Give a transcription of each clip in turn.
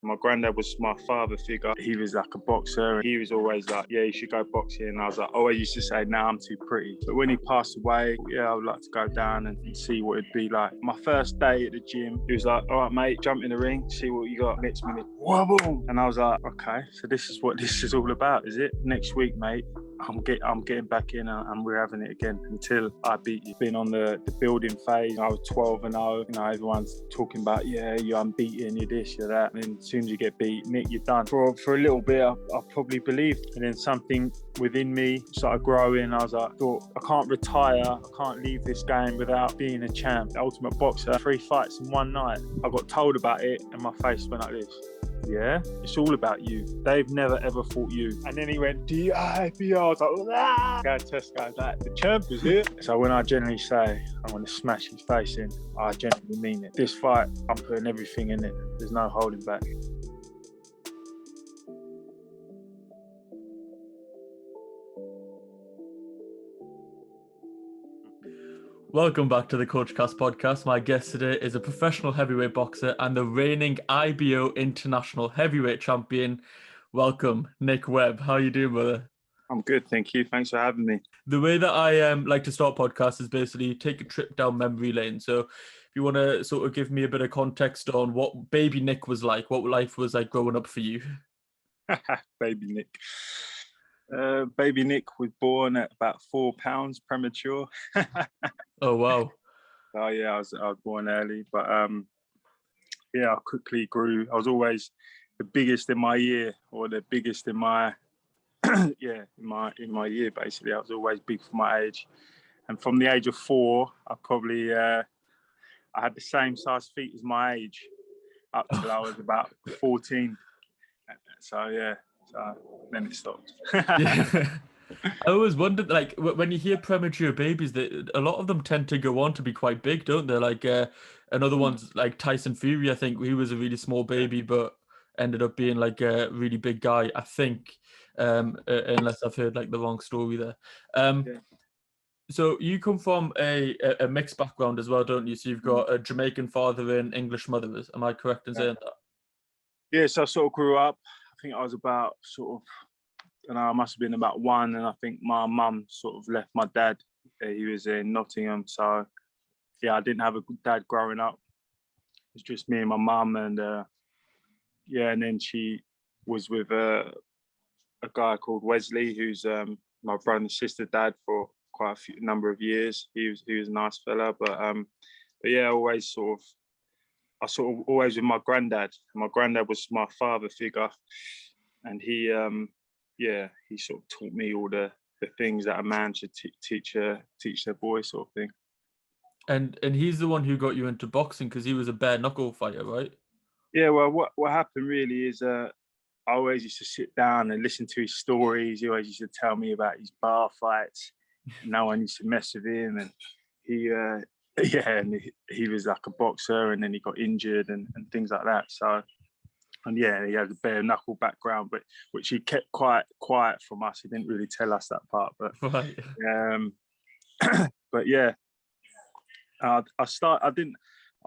My granddad was my father figure. He was like a boxer. He was always like, yeah, you should go boxing. And I was like, I used to say, nah, I'm too pretty. But when he passed away, yeah, I would like to go down and see what it'd be like. My first day at the gym, he was like, all right, mate, jump in the ring, see what you got. Next minute, wobble. And I was like, okay, so this is what this is all about, is it? Next week, mate, I'm getting back in and we're having it again until I beat you. Been on the building phase. I was 12-0. You know, everyone's talking about, yeah, you're unbeaten, you're this, you're that. And then as soon as you get beat, Nick, you're done. For a little bit, I probably believed. And then something within me started growing. I was like, I can't retire. I can't leave this game without being a champ. The ultimate boxer, 3 fights in one night. I got told about it and my face went like this. Yeah, it's all about you. They've never ever fought you. And then he went, IBO. I was like, ah! Go test guys like, the champ is here. So when I generally say I want to smash his face in, I genuinely mean it. This fight, I'm putting everything in it. There's no holding back. Welcome back to the KultureKast podcast. My guest today is a professional heavyweight boxer and the reigning IBO International Heavyweight Champion. Welcome, Nick Webb. How are you doing, brother? I'm good, thank you. Thanks for having me. The way that I like to start podcasts is basically take a trip down memory lane. So if you want to sort of give me a bit of context on what baby Nick was like, what life was like growing up for you. Baby Nick. Baby Nick was born at about 4 pounds premature. Oh, wow. Oh, yeah, I was born early. But, yeah, I quickly grew. I was always the biggest in my year, or the biggest in my, in my year, basically. I was always big for my age. And from the age of 4, I probably, I had the same size feet as my age up till I was about 14. So, yeah. So then it stopped. Yeah. I always wondered, like, when you hear premature babies, a lot of them tend to go on to be quite big, don't they? Like, another one's like Tyson Fury. I think he was a really small baby, but ended up being like a really big guy, I think, unless I've heard like the wrong story there. So you come from a mixed background as well, don't you? So you've got a Jamaican father and English mother. Am I correct in saying that? Yeah, so I sort of grew up. I think I was about I must have been about 1, and I think my mum sort of left my dad. He was in Nottingham, so yeah, I didn't have a good dad growing up. It was just me and my mum, and and then she was with a guy called Wesley, who's my brother and sister dad for quite a number of years. He was a nice fella, but yeah, always always with my granddad. My granddad was my father figure, and he sort of taught me all the things that a man should teach their boy, sort of thing. And he's the one who got you into boxing because he was a bare knuckle fighter, right? Yeah. Well, what happened really is I always used to sit down and listen to his stories. He always used to tell me about his bar fights. No one used to mess with him, and he was like a boxer, and then he got injured and things like that. So, and yeah, he had a bare knuckle background, but which he kept quite quiet from us. He didn't really tell us that part, but right. But yeah, I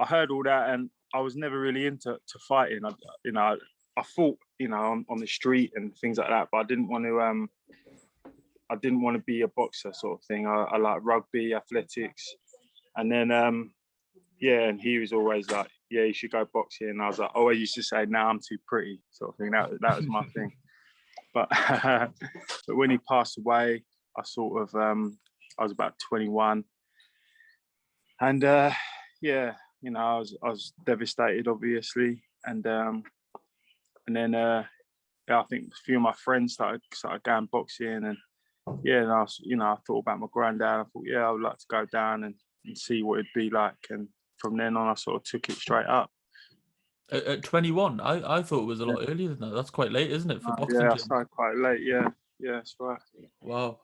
heard all that, and I was never really into fighting. I fought, on the street and things like that, but I didn't want to be a boxer sort of thing. I like rugby, athletics, and then and he was always like, yeah, you should go boxing. And I was like, I used to say, nah, I'm too pretty, sort of thing. That was my thing. But but when he passed away, I was about 21, and I was devastated, obviously, and then I think a few of my friends started going boxing, and and I thought about my granddad. I thought, yeah, I would like to go down and see what it'd be like, and from then on, I sort of took it straight up. At 21, I thought it was a lot earlier than that. That's quite late, isn't it, for boxing? Yeah, I started quite late. Yeah, that's right. Wow.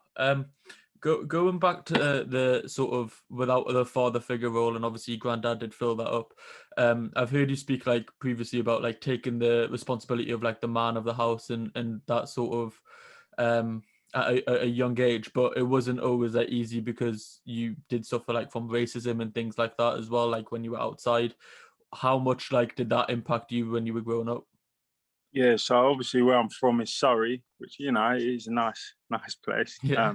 Going back to the sort of without the father figure role, and obviously your granddad did fill that up. I've heard you speak like previously about like taking the responsibility of like the man of the house and that sort of at a young age, but it wasn't always that easy because you did suffer like from racism and things like that as well, like when you were outside. How much like did that impact you when you were growing up? Yeah, so obviously where I'm from is Surrey, which, you know, is a nice place. Yeah.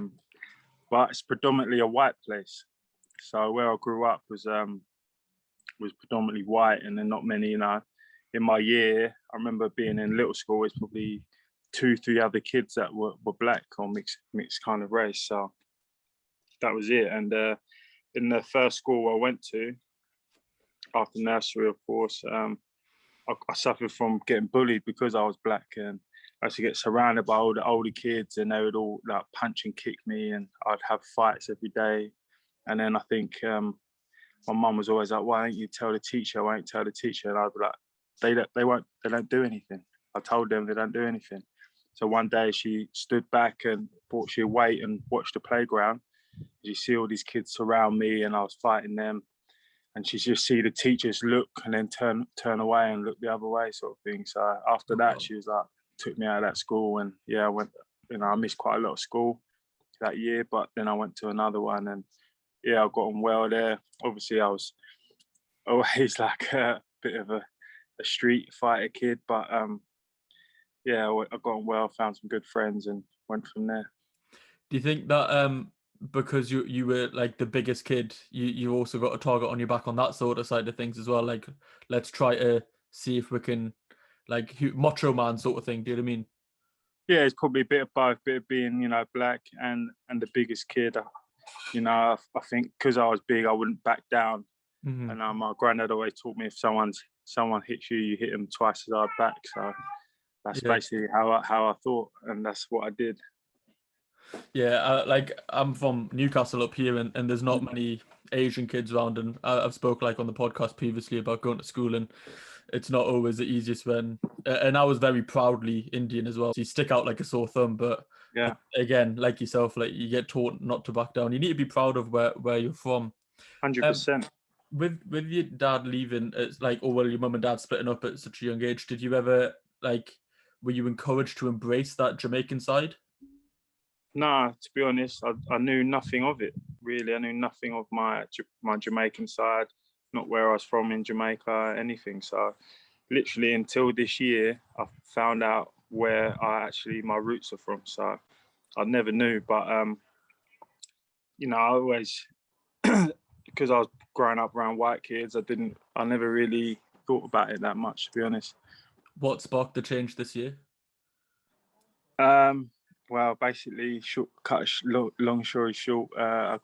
But it's predominantly a white place. So where I grew up was predominantly white, and then not many, you know. In my year, I remember being in little school, it's probably 2, 3 other kids that were black or mixed kind of race. So that was it. And in the first school I went to, after nursery, of course, I suffered from getting bullied because I was black, and I used to get surrounded by all the older kids, and they would all like punch and kick me, and I'd have fights every day. And then I think my mum was always like, "Why don't you tell the teacher? Why don't you tell the teacher?" And I'd be like, they don't do anything. I told them they don't do anything." So one day she stood back and thought she'd wait and watch the playground. You see all these kids surround me, and I was fighting them, and she just see the teachers look and then turn away and look the other way, sort of thing. So after that, she was like, took me out of that school, and yeah, I went. You know, I missed quite a lot of school that year, but then I went to another one, and yeah, I got on well there. Obviously, I was always like a bit of a street fighter kid, but yeah, I got on well, found some good friends, and went from there. Do you think that because you were like the biggest kid, you also got a target on your back on that sort of side of things as well? Like, let's try to see if we can, like, macho man sort of thing. Do you know what I mean? Yeah, it's probably a bit of both, bit of being, you know, black and the biggest kid. You know, I think because I was big, I wouldn't back down. Mm-hmm. And my granddad always taught me, if someone hits you, you hit them twice as hard back. So that's basically how I thought, and that's what I did. Yeah, like I'm from Newcastle up here, and there's not many Asian kids around, and I've spoke like on the podcast previously about going to school, and it's not always the easiest when. And I was very proudly Indian as well. So you stick out like a sore thumb, but Yeah, again, like yourself, like you get taught not to back down. You need to be proud of where you're from. 100%. With your dad leaving, it's like, or well, your mum and dad splitting up at such a young age. Did you ever like? Were you encouraged to embrace that Jamaican side? Nah, to be honest, I knew nothing of it, really. I knew nothing of my Jamaican side, not where I was from in Jamaica, anything. So literally until this year, I found out where my roots are from. So I never knew, but you know, I always, because I was growing up around white kids, I never really thought about it that much, to be honest. What sparked the change this year? Well, basically, long story short, I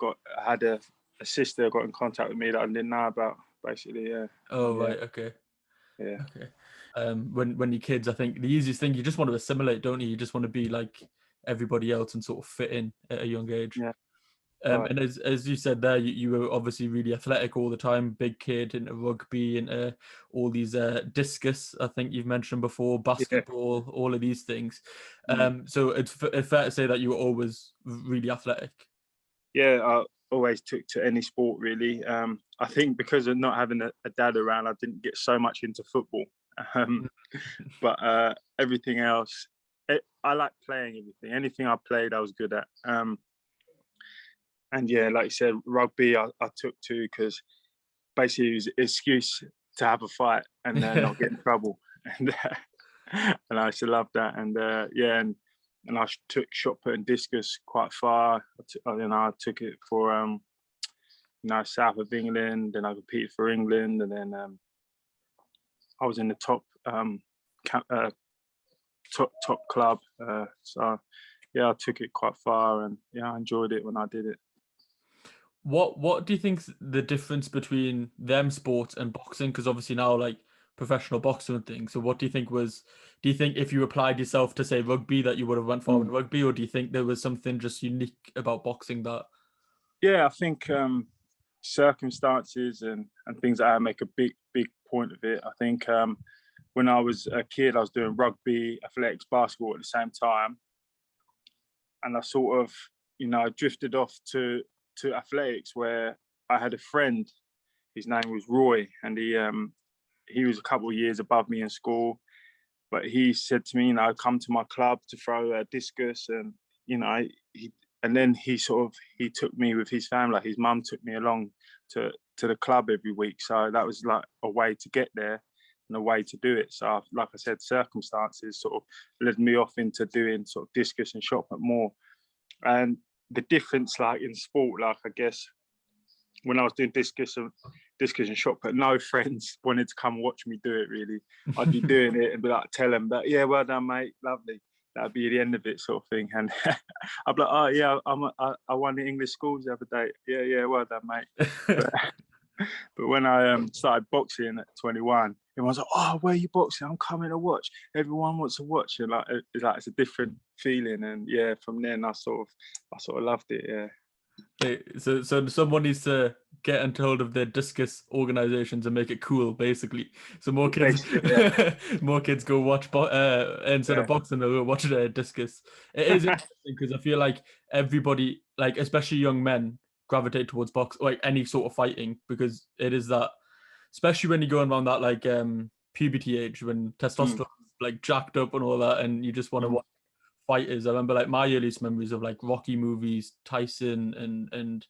had a sister got in contact with me that I didn't know about. Basically, yeah. Oh, Yeah. right, okay. Yeah. Okay. When you're kids, I think the easiest thing, you just want to assimilate, don't you? You just want to be like everybody else and sort of fit in at a young age. Yeah. Right. And as you said there, you were obviously really athletic all the time, big kid, into rugby, into all these discus, I think you've mentioned before, basketball, all of these things. So it's fair to say that you were always really athletic. Yeah, I always took to any sport, really. I think because of not having a dad around, I didn't get so much into football. But everything else, I like playing everything. Anything I played, I was good at. And yeah, like you said, rugby I took to because basically it was an excuse to have a fight and not get in trouble. And I used to love that. And yeah, and I took shot put and discus quite far. I took it for south of England. Then I competed for England, and then I was in the top top club. So yeah, I took it quite far, and yeah, I enjoyed it when I did it. What do you think's the difference between them sports and boxing? Because obviously now, like, professional boxing and things. So what do you think do you think if you applied yourself to say rugby that you would have went far in rugby, or do you think there was something just unique about boxing that? Yeah, I think circumstances and things like that make a big point of it. I think when I was a kid, I was doing rugby, athletics, basketball at the same time, and I sort of drifted off to athletics, where I had a friend. His name was Roy, and he was a couple of years above me in school, but he said to me, come to my club to throw a discus, and then he took me with his family. Like his mum took me along to the club every week, so that was like a way to get there. and a way to do it. So, like I said, circumstances sort of led me off into doing sort of discus and shot put more. And the difference, like in sport, like I guess when I was doing discus and shot put, no friends wanted to come watch me do it. Really, I'd be doing it and be like, tell them that, yeah, well done, mate, lovely. That'd be the end of it, sort of thing. And I'd be like, oh yeah, I won the English schools the other day. Yeah, well done, mate. But when I started boxing at 21, everyone's like, oh, where are you boxing? I'm coming to watch. Everyone wants to watch. And it's a different feeling. And yeah, from then I sort of loved it. Yeah. So someone needs to get into hold of their discus organizations and make it cool, basically. So more kids, yeah. More kids go watch instead of boxing, they'll go watch discus. It is interesting because I feel like everybody, like especially young men, gravitate towards box, like any sort of fighting, because it is that, especially when you're going around that like puberty age when testosterone like jacked up and all that, and you just want to watch fighters. I remember like my earliest memories of like Rocky movies, Tyson and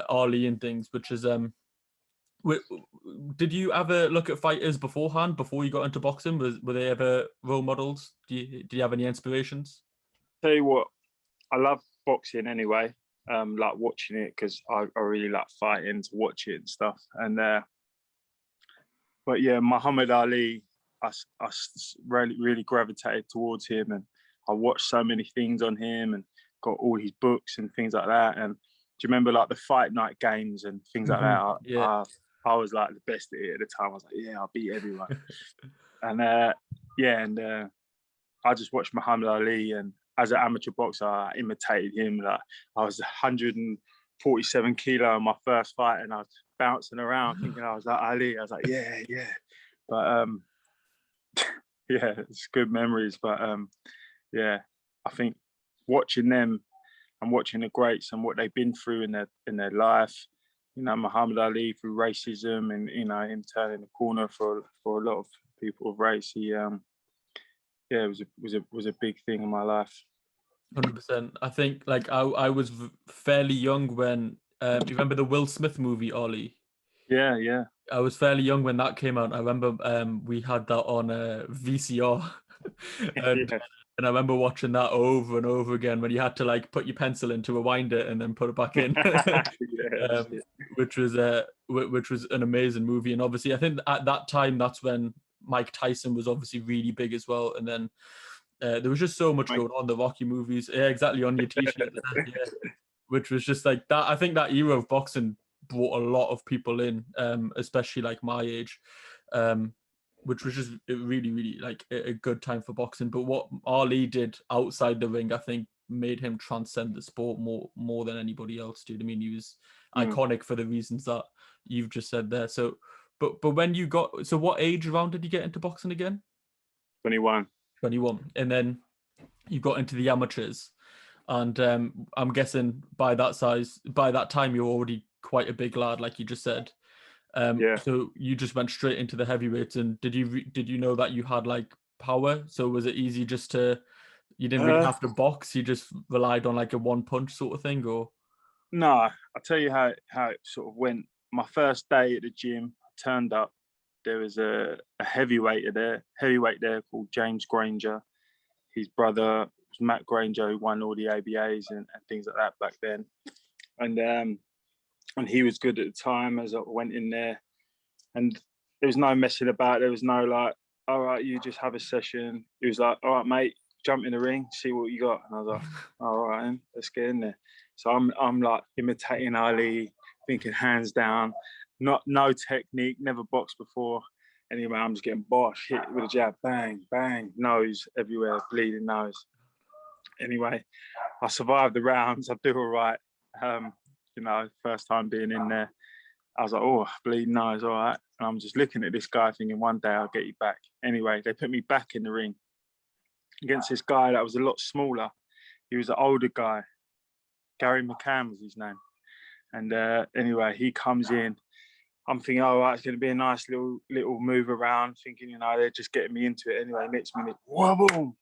Ali and things, which is did you ever look at fighters beforehand before you got into boxing? Were they ever role models? Do you have any inspirations? Tell you what, I love boxing anyway. Like watching it because I really like fighting, to watch it and stuff. And but yeah, Muhammad Ali, I really gravitated towards him, and I watched so many things on him and got all his books and things like that. And do you remember like the fight night games and things like that? Yeah. I was like the best at it at the time. I was like, yeah, I'll beat everyone. And I just watched Muhammad Ali, and as an amateur boxer, I imitated him. Like I was 147 kilo in my first fight, and I was bouncing around thinking I was like Ali. I was like, yeah. But yeah, it's good memories. But yeah, I think watching them and watching the greats and what they've been through in their life, you know, Muhammad Ali through racism, and you know him turning the corner for a lot of people of race. He yeah, it was a big thing in my life. 100%. I think like I was fairly young when you remember the Will Smith movie Ollie? Yeah. I was fairly young when that came out. I remember we had that on VCR, and I remember watching that over and over again when you had to like put your pencil in to rewind it and then put it back in, which was an amazing movie. And obviously, I think at that time that's when Mike Tyson was obviously really big as well. And then there was just so much going on. The Rocky movies, yeah, exactly, on your T-shirt, yeah, which was just like that. I think that era of boxing brought a lot of people in, especially like my age, which was just really, really like a good time for boxing. But what Ali did outside the ring, I think, made him transcend the sport more than anybody else did. I mean, he was iconic for the reasons that you've just said there. So, but when you got, so what age around did you get into boxing again? 21. And then you got into the amateurs, and I'm guessing by that time you're already quite a big lad, like you just said. Yeah. So you just went straight into the heavyweights, and did you know that you had like power? So was it easy just to, you didn't really have to box, you just relied on like a one punch sort of thing, or? No, I'll tell you how it sort of went. My first day at the gym, I turned up. There was a heavyweight there called James Granger. His brother was Matt Granger, who won all the ABAs and things like that back then. And he was good at the time. As I went in there, and there was no messing about. There was no like, all right, you just have a session. He was like, all right, mate, jump in the ring, see what you got. And I was like, all right, let's get in there. So I'm like imitating Ali, thinking hands down, no technique, never boxed before. Anyway, I'm just getting bosh, hit with a jab, bang, bang, nose everywhere, bleeding nose. Anyway, I survived the rounds. I do all right. You know, first time being in there, I was like, oh, bleeding nose, all right. And I'm just looking at this guy thinking, one day I'll get you back. Anyway, they put me back in the ring against this guy that was a lot smaller. He was an older guy. Gary McCann was his name. And anyway, he comes in. I'm thinking, all right, it's going to be a nice little move around, thinking, you know, they're just getting me into it. Anyway, next minute, whoa, boom.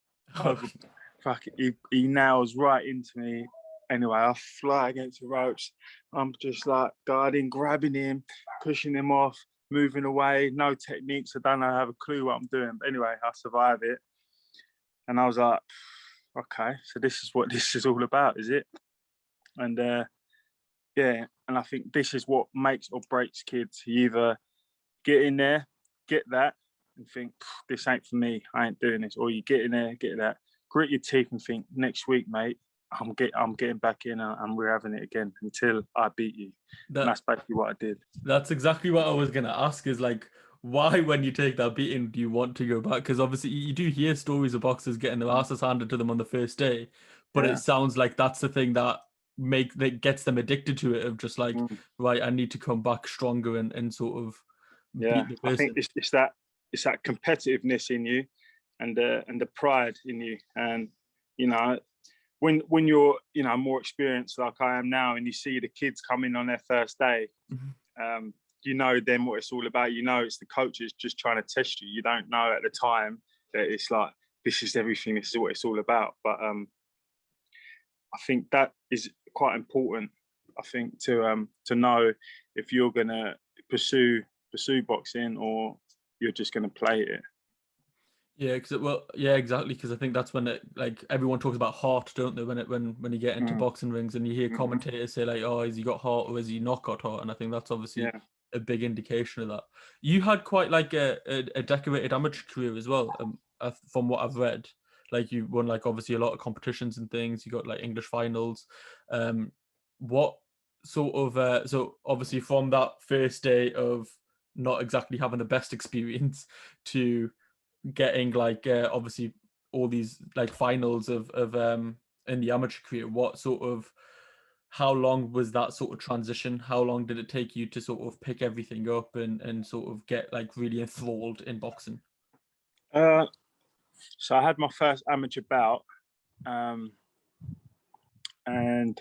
Fuck it, he nails right into me. Anyway, I fly against the ropes. I'm just like guarding, grabbing him, pushing him off, moving away, no techniques. I don't have a clue what I'm doing. But anyway, I survived it. And I was like, okay, so this is what this is all about, is it? And yeah, and I think this is what makes or breaks kids. You either get in there, get that, and think, this ain't for me, I ain't doing this. Or you get in there, get that, grit your teeth and think, next week, mate, I'm getting back in and we're having it again until I beat you. And that's basically what I did. That's exactly what I was going to ask, is like, why, when you take that beating, do you want to go back? Because obviously you do hear stories of boxers getting their asses handed to them on the first day, but it sounds like that's the thing that gets them addicted to it, of just like, right, I need to come back stronger and sort of beat the person. I think it's that competitiveness in you and the pride in you. And you know, when you're, you know, more experienced like I am now, and you see the kids come in on their first day, you know then what it's all about. You know it's the coaches just trying to test you. You don't know at the time that it's like, this is everything, this is what it's all about. But I think that is quite important, I think, to know if you're gonna pursue boxing or you're just gonna play it. Yeah, exactly. Because I think that's when it, like, everyone talks about heart, don't they? When you get into boxing rings and you hear commentators say like, "Oh, has he got heart or has he not got heart?" And I think that's obviously a big indication of that. You had quite like a decorated amateur career as well, from what I've read. Like, you won like obviously a lot of competitions and things. You got like English finals. What sort of so obviously from that first day of not exactly having the best experience to getting like obviously all these like finals of in the amateur career, what sort of, how long was that sort of transition? How long did it take you to sort of pick everything up and sort of get like really enthralled in boxing? So I had my first amateur bout, and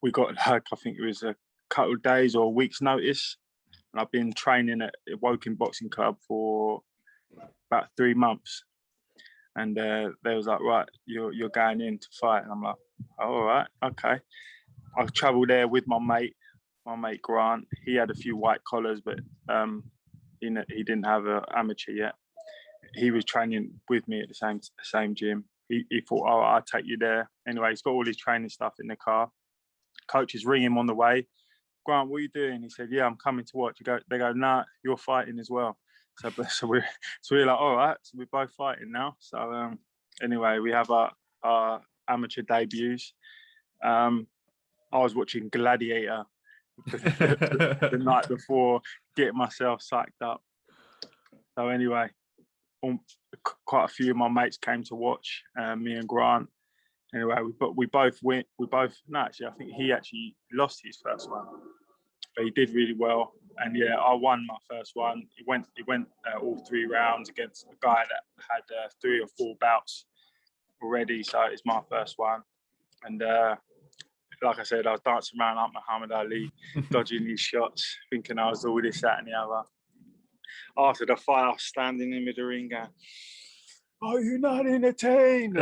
we got like, I think it was a couple of days or a week's notice, and I've been training at Woking Boxing Club for about 3 months, and they was like, right, you're going in to fight, and I'm like, oh, all right, okay. I travelled there with my mate Grant. He had a few white collars, but he didn't have an amateur yet. He was training with me at the same gym. He thought, oh, I'll take you there. Anyway, he's got all his training stuff in the car. Coaches ring him on the way. Grant, what are you doing? He said, yeah, I'm coming to watch. They go, nah, you're fighting as well. So we're like, all right, so we're both fighting now. So anyway, we have our amateur debuts. I was watching Gladiator the night before, getting myself psyched up. So anyway, quite a few of my mates came to watch, me and Grant. Anyway, we both went. No, actually, I think he actually lost his first one, but he did really well. And yeah, I won my first one. He went all 3 rounds against a guy that had 3 or 4 bouts already. So it's my first one. And like I said, I was dancing around like Muhammad Ali, dodging these shots, thinking I was all this, that, and the other. After the fight, I was standing in the ring going, "Oh, you're not in the team!"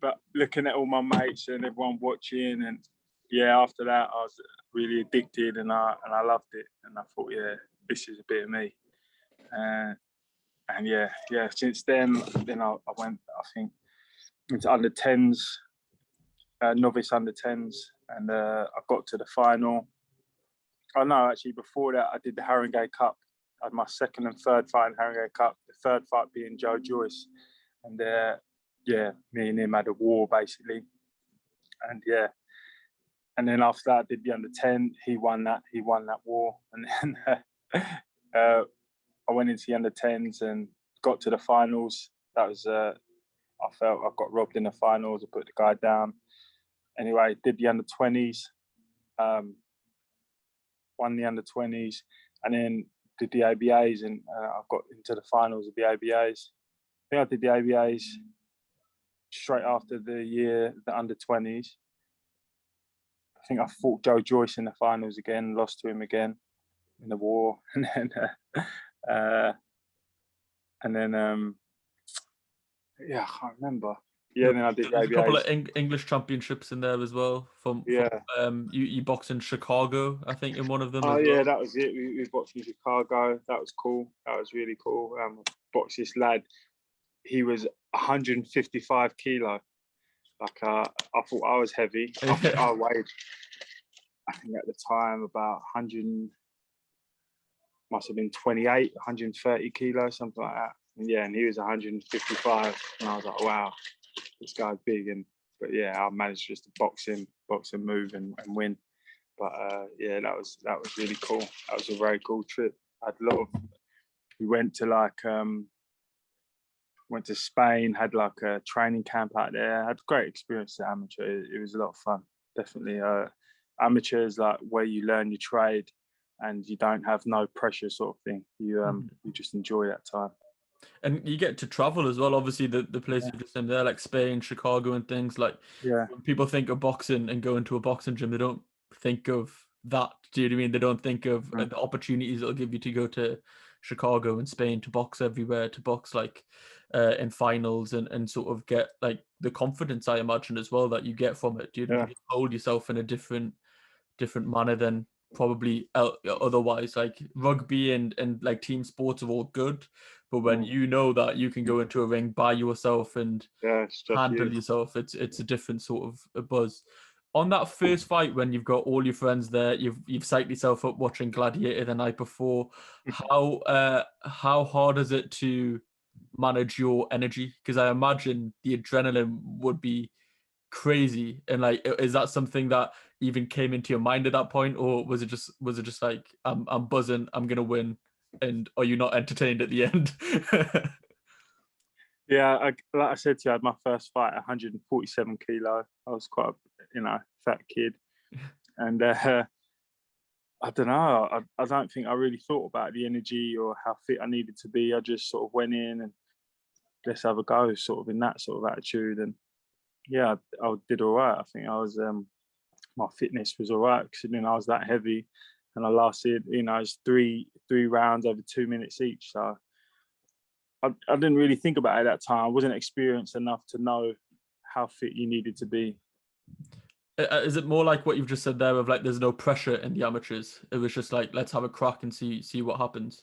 But looking at all my mates and everyone watching, and yeah, after that, I was really addicted, and I loved it, and I thought, yeah, this is a bit of me. And yeah, since then I went, I think, into under 10s. Novice under 10s, and I got to the final. Oh no, actually before that I did the Haringey Cup. I had my 2nd and 3rd fight in Haringey Cup, the 3rd fight being Joe Joyce. And me and him had a war basically. And yeah, and then after that I did the under 10. He won that war. And then I went into the under 10s and got to the finals. That was I felt I got robbed in the finals. I put the guy down. Anyway, did the under 20s, won the under 20s, and then did the ABAs, and I got into the finals of the ABAs. I think I did the ABAs straight after the under 20s. I think I fought Joe Joyce in the finals again, lost to him again in the war, and then yeah, I can't remember. Yeah, and then I did There's a couple of aviation. English championships in there as well. From Yeah. you boxed in Chicago, I think, in one of them Oh as yeah, well. that was it. We boxed in Chicago. That was cool. That was really cool. Boxed this lad. He was 155 kilo. Like I thought I was heavy. I weighed, I think at the time about 100, must have been 28, 130 kilos, something like that. And yeah, and he was 155, and I was like, wow, this guy's big. But yeah, I managed just to box and move and win. But yeah, that was really cool. That was a very cool trip. I had a lot of. We went to Spain, had like a training camp out there. Had a great experience at amateur. It was a lot of fun. Definitely. Amateur is like where you learn your trade and you don't have no pressure sort of thing. You just enjoy that time. And you get to travel as well. Obviously, the places you just named there, like Spain, Chicago, and things like. Yeah. When people think of boxing and going to a boxing gym, they don't think of that. Do you know what I mean? They don't think of the opportunities it'll give you to go to Chicago and Spain to box everywhere, to box like in finals and sort of get like the confidence, I imagine, as well, that you get from it. You hold yourself in a different manner than probably otherwise. Like rugby and like team sports are all good, but when you know that you can go into a ring by yourself and handle yourself, it's a different sort of a buzz. On that first fight, when you've got all your friends there, you've psyched yourself up watching Gladiator the night before. How hard is it to manage your energy? Because I imagine the adrenaline would be crazy. And like, is that something that even came into your mind at that point, or was it just like I'm buzzing, I'm gonna win, and are you not entertained at the end? Yeah, like I said to you, I had my first fight at 147 kilo. I was quite a fat kid, and I don't know. I don't think I really thought about the energy or how fit I needed to be. I just sort of went in and let's have a go, sort of in that sort of attitude. And yeah, I did all right. I think I was my fitness was all right because I was that heavy, and I lasted it was three rounds over 2 minutes each. So I didn't really think about it at that time. I wasn't experienced enough to know how fit you needed to be. Is it more like what you've just said there of like there's no pressure in the amateurs? It was just like, let's have a crack and see what happens.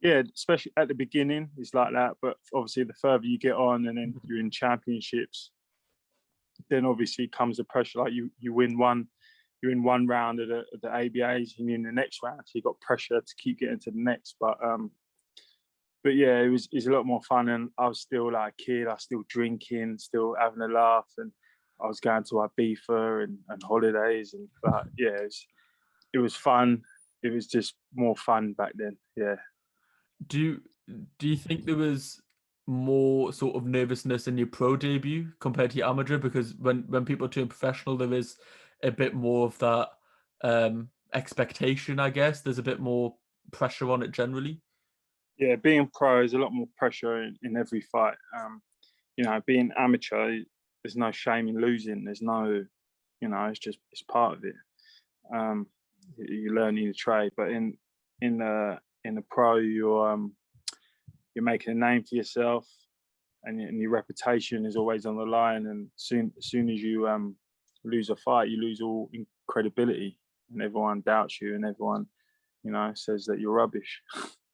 Yeah, especially at the beginning, it's like that. But obviously, the further you get on, and then you're in championships, then obviously comes the pressure. Like you win one, you're in one round of the ABAs, and you're in the next round, so you got pressure to keep getting to the next. But yeah, it was a lot more fun, and I was still like a kid. I was still drinking, still having a laugh, and I was going to Ibiza and holidays, and yeah, it was fun. It was just more fun back then. Yeah. Do you think there was more sort of nervousness in your pro debut compared to your amateur? Because when people turn professional, there is a bit more of that expectation, I guess. There's a bit more pressure on it generally. Yeah, being pro is a lot more pressure in every fight. Being amateur, there's no shame in losing. There's no, it's part of it. You're learning the trade, but in the pro, you're making a name for yourself, and your reputation is always on the line. And soon as you lose a fight, you lose all credibility, and everyone doubts you, and everyone says that you're rubbish.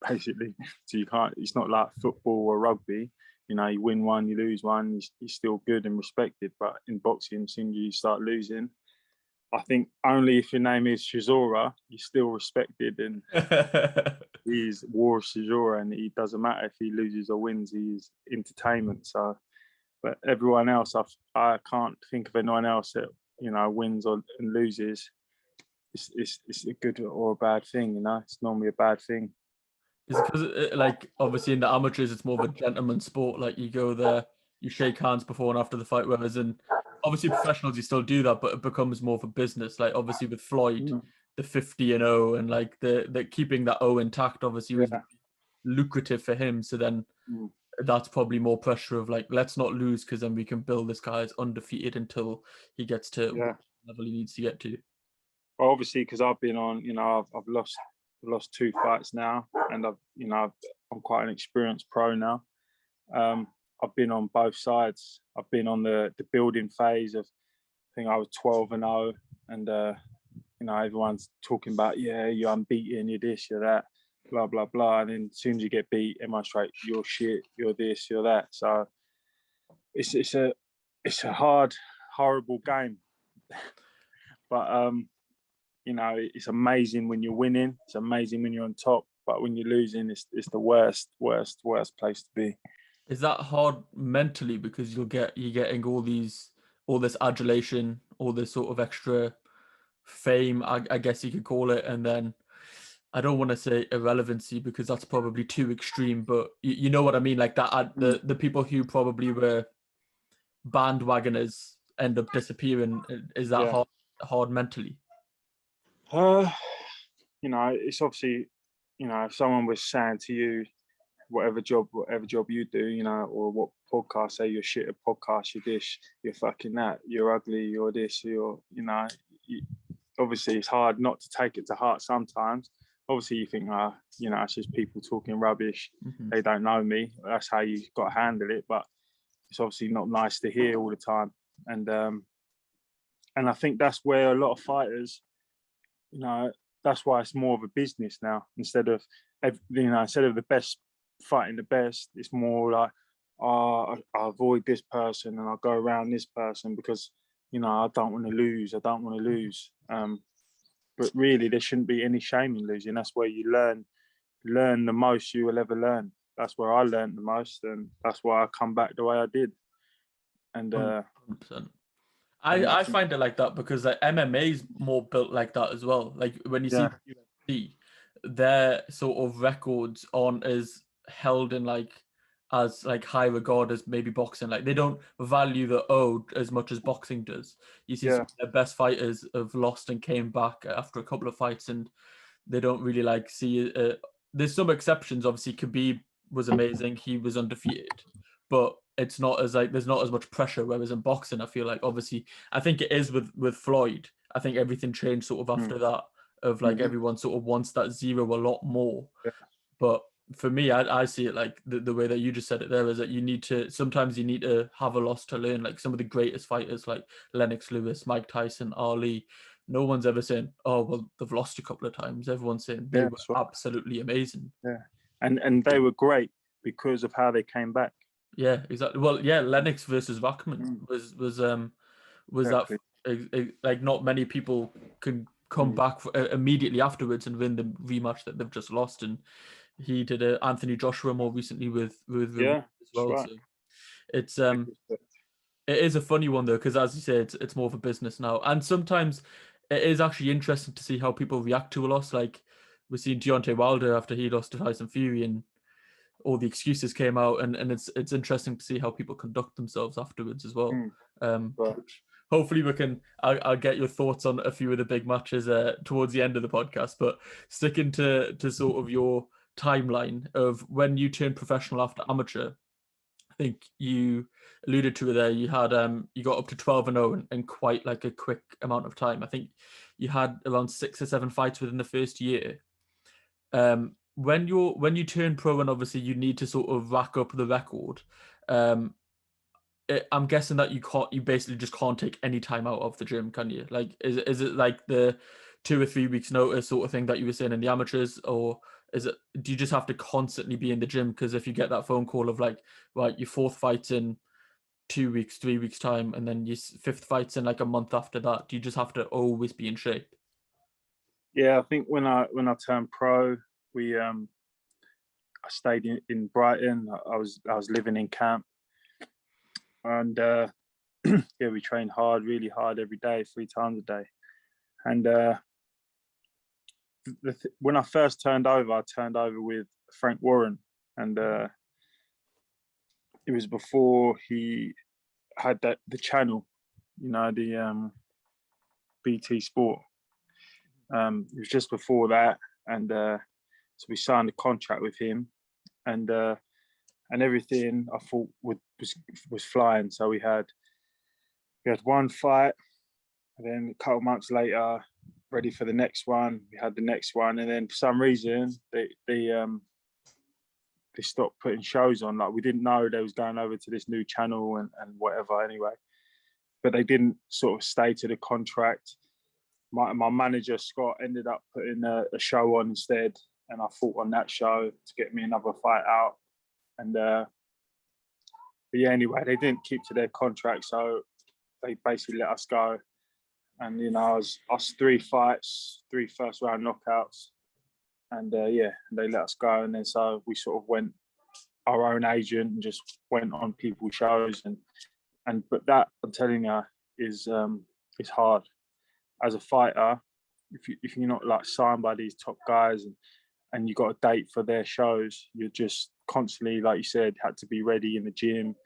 Basically, so you can't. It's not like football or rugby. You win one, you lose one, you're still good and respected. But in boxing, as soon as you start losing, I think only if your name is Chisora, you're still respected. And he's War Chisora, and it doesn't matter if he loses or wins. He's entertainment. So, but everyone else, I can't think of anyone else that wins and loses. It's a good or a bad thing. It's normally a bad thing. Is it because, like, obviously in the amateurs, it's more of a gentleman sport. Like, you go there, you shake hands before and after the fight. Whereas in obviously professionals, you still do that, but it becomes more of a business. Like, obviously with Floyd, the 50-0 and like the keeping that O intact, obviously was lucrative for him. So then that's probably more pressure of like, let's not lose because then we can build this guy as undefeated until he gets to what level he needs to get to. Well, obviously, because I've been on, I've lost 2 fights now, and I'm quite an experienced pro now. I've been on both sides. I've been on the building phase of, I think I was 12-0, and you know, everyone's talking about, yeah, you're unbeaten, you're this, you're that, blah blah blah. And then as soon as you get beat, everyone's straight, you're shit, you're this, you're that. So it's a hard, horrible game. But you know, it's amazing when you're winning. It's amazing when you're on top. But when you're losing, it's the worst place to be. Is that hard mentally, because you're getting all this adulation, all this sort of extra fame, I guess you could call it, and then I don't want to say irrelevancy because that's probably too extreme, but you know what I mean, like that the people who probably were bandwagoners end up disappearing. Is that hard mentally? You know, it's obviously, you know, if someone was saying to you, whatever job you do, you know, or what podcast, say you're shit at podcast, you're this, you're fucking that, you're ugly, you're this, you're, you know, obviously it's hard not to take it to heart sometimes. Obviously you think, you know, it's just people talking rubbish. Mm-hmm. They don't know me. That's how you got to handle it. But it's obviously not nice to hear all the time. And I think that's where a lot of fighters, you know, that's why it's more of a business now. Instead of the best fighting the best, it's more like, I avoid this person and I'll go around this person because, you know, I don't want to lose. But really, there shouldn't be any shame in losing. That's where you learn the most you will ever learn. That's where I learned the most, and that's why I come back the way I did. And 100%. I find it like that because like MMA is more built like that as well. Like when you see UFC, their sort of records aren't as held in as high regard as maybe boxing. Like they don't value the ode as much as boxing does. You see some of their best fighters have lost and came back after a couple of fights, and they don't really see. There's some exceptions. Obviously, Khabib was amazing. He was undefeated, but it's not as there's not as much pressure. Whereas in boxing, I feel like obviously I think it is with Floyd. I think everything changed sort of after that. Of everyone sort of wants that zero a lot more. Yeah. But for me, I see it like the way that you just said it there is that sometimes you need to have a loss to learn. Like some of the greatest fighters like Lennox Lewis, Mike Tyson, Ali, no one's ever saying, oh, well, they've lost a couple of times. Everyone's saying they were absolutely amazing. Yeah. And they were great because of how they came back. Yeah, exactly. Well, yeah, Lennox versus Wachman was exactly. That like not many people can come back immediately afterwards and win the rematch that they've just lost. And he did Anthony Joshua more recently with as well. Right. So it's it is a funny one though, because as you say, it's more of a business now, and sometimes it is actually interesting to see how people react to a loss. Like we've seen Deontay Wilder after he lost to Tyson Fury, and all the excuses came out, and it's interesting to see how people conduct themselves afterwards as well. Which hopefully we can. I'll get your thoughts on a few of the big matches towards the end of the podcast. But sticking to sort of your timeline of when you turned professional after amateur, I think you alluded to it there. You had you got up to 12-0 in quite like a quick amount of time. I think you had around 6 or 7 fights within the first year. When you turn pro, and obviously you need to sort of rack up the record. I'm guessing that you basically just can't take any time out of the gym, can you? Like, is it like the 2 or 3 weeks notice sort of thing that you were saying in the amateurs, or do you just have to constantly be in the gym? Because if you get that phone call of like, right, your 4th fight's in 2 weeks, 3 weeks time, and then your 5th fight's in like a month after that, do you just have to always be in shape? Yeah, I think when I turned pro, I stayed in Brighton. I was living in camp, and we trained really hard every day, 3 times a day. And when I first turned over, I turned over with Frank Warren, and it was before he had the channel, you know, the BT Sport. It was just before that, and so we signed a contract with him, and everything I thought was flying. So we had 1 fight, and then a couple of months later, ready for the next one. We had the next one, and then for some reason, they stopped putting shows on. Like, we didn't know they was going over to this new channel and whatever anyway. But they didn't sort of stay to the contract. My manager, Scott, ended up putting a show on instead. And I fought on that show to get me another fight out. And but yeah, anyway, they didn't keep to their contract. So they basically let us go. And, you know, I was 3 fights, 3 first round knockouts. And yeah, they let us go. And then so we sort of went our own agent and just went on people's shows. But that, I'm telling you, is hard. As a fighter, if you're not like signed by these top guys and you got a date for their shows, you're just constantly, like you said, had to be ready in the gym,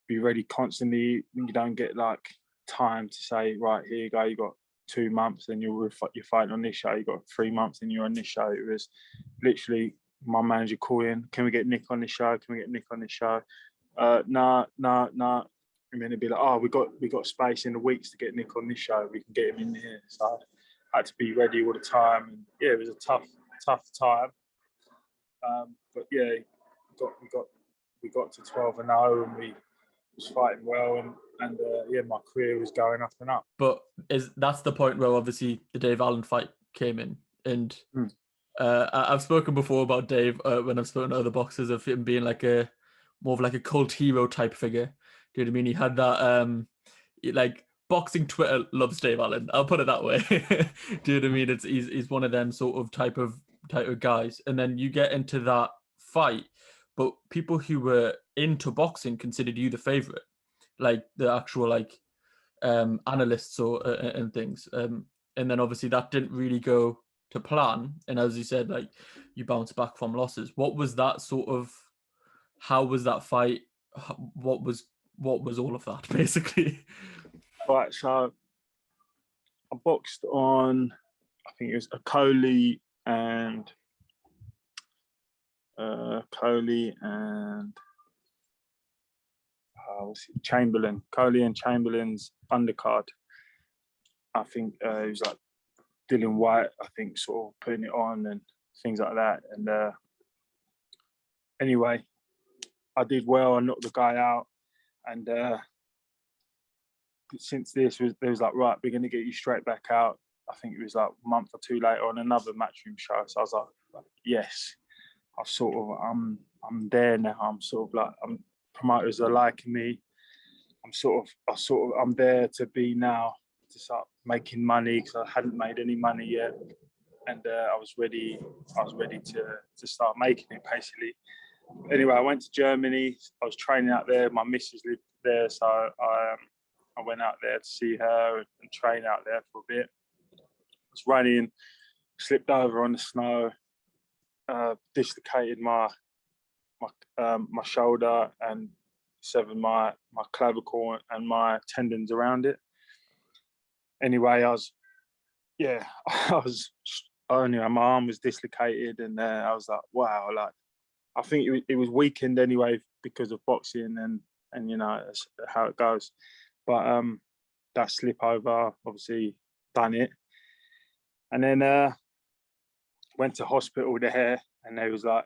be ready constantly. You don't get like time to say, right, here you go, you got 2 months, then you're fighting on this show. You got 3 months, and you're on this show. It was literally my manager calling, can we get Nick on this show? Can we get Nick on this show? Nah. And then it'd be like, oh, we got space in the weeks to get Nick on this show. We can get him in here. So I had to be ready all the time. And yeah, it was a tough time. But yeah, we got to 12-0, and we was fighting well, and yeah, my career was going up and up. But that's the point where obviously the Dave Allen fight came in, and I've spoken before about Dave when I've spoken to other boxers of him being like more of like a cult hero type figure. Do you know what I mean? He had that like boxing Twitter loves Dave Allen. I'll put it that way. Do you know what I mean? He's one of them sort of type of guys, and then you get into that fight, but people who were into boxing considered you the favorite, like the actual like analysts or and things. And then obviously that didn't really go to plan. And as you said, like you bounced back from losses. What was that sort of? How was that fight? What was all of that basically? Right, so I boxed on, I think it was Coley and Chamberlain. Coley and Chamberlain's undercard. I think it was like Dylan White, I think, sort of putting it on and things like that. And anyway, I did well. I knocked the guy out. And since they was like, right, we're going to get you straight back out. I think it was like a month or 2 later on another matchroom show. So I was like yes, I've sort of, I'm there now. I'm sort of like, promoters are liking me. I'm there to be now, to start making money, because I hadn't made any money yet. And I was ready to start making it, basically. Anyway, I went to Germany. I was training out there. My missus lived there, so I went out there to see her and train out there for a bit. I was running, slipped over on the snow, dislocated my shoulder and severed my clavicle and my tendons around it. Anyway, my arm was dislocated, and I was like, wow, like I think it was weakened anyway because of boxing, and you know, that's how it goes. But that slip over, obviously done it. And then went to hospital there, and they was like,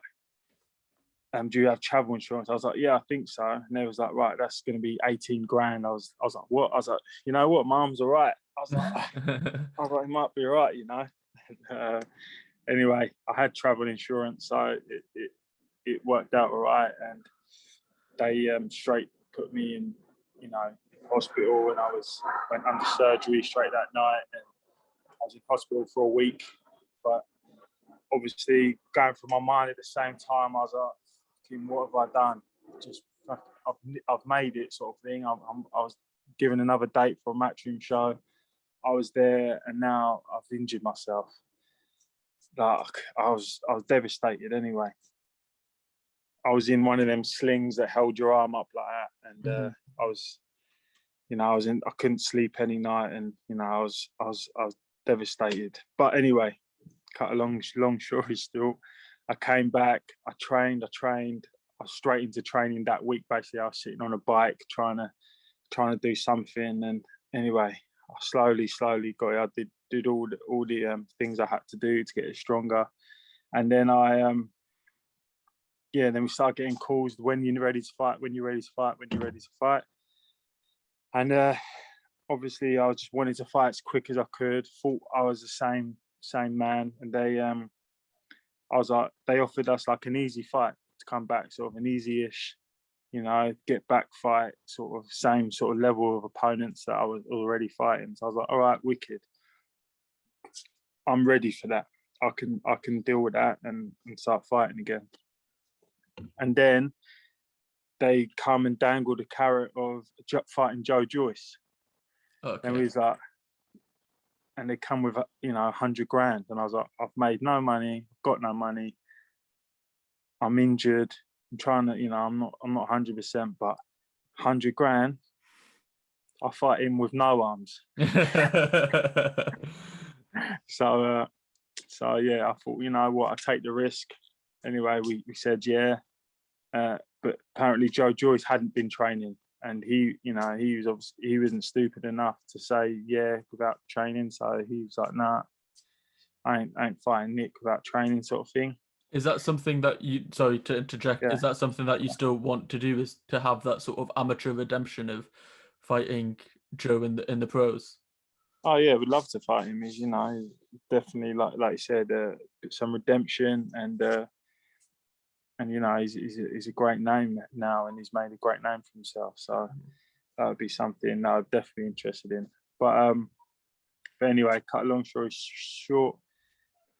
do you have travel insurance? I was like, yeah, I think so. And they was like, right, that's going to be 18 grand. I was like, what? I was like, you know what? My arm's all right. I was like, it might be all right, you know. Anyway, I had travel insurance, so it worked out all right. And they straight put me in, you know, hospital, and I went under surgery straight that night. And I was in hospital for a week. But obviously, going through my mind at the same time, I was like, what have I done? Just I've made it, sort of thing. I was given another date for a matchroom show. I was there, and now I've injured myself. Like I was devastated. Anyway, I was in one of them slings that held your arm up like that, and I couldn't sleep any night, and you know, I was devastated. But anyway, cut a long story still. I came back, I trained, I was straight into training that week. Basically, I was sitting on a bike trying to do something. And anyway, I slowly got it. I did all the things I had to do to get it stronger. And then I yeah, then we started getting calls, when you're ready to fight, when you're ready to fight, when you're ready to fight. And obviously I just wanted to fight as quick as I could, thought I was the same man. And they offered us like an easy fight to come back, sort of an easy-ish, get back fight, sort of same sort of level of opponents that I was already fighting. So I was like, all right, wicked. I'm ready for that. I can deal with that and start fighting again. And then they come and dangle the carrot of fighting Joe Joyce. Okay. And we was like, and they come with, $100,000. And I was like, I've made no money, got no money. I'm injured. I'm trying to, I'm not 100%, but $100,000, I fight him with no arms. So yeah, I thought, you know what, I take the risk. Anyway, we said yeah, but apparently Joe Joyce hadn't been training, and he wasn't stupid enough to say yeah without training. So he was like, nah, I ain't fighting Nick without training, sort of thing. Is that something that you, sorry to interject, is that something that you still want to do, is to have that sort of amateur redemption of fighting Joe in the pros? Oh yeah, we'd love to fight him. He's, definitely like you said, some redemption, and he's a great name now, and he's made a great name for himself. So that would be something I'm definitely interested in. But anyway, cut a long story short,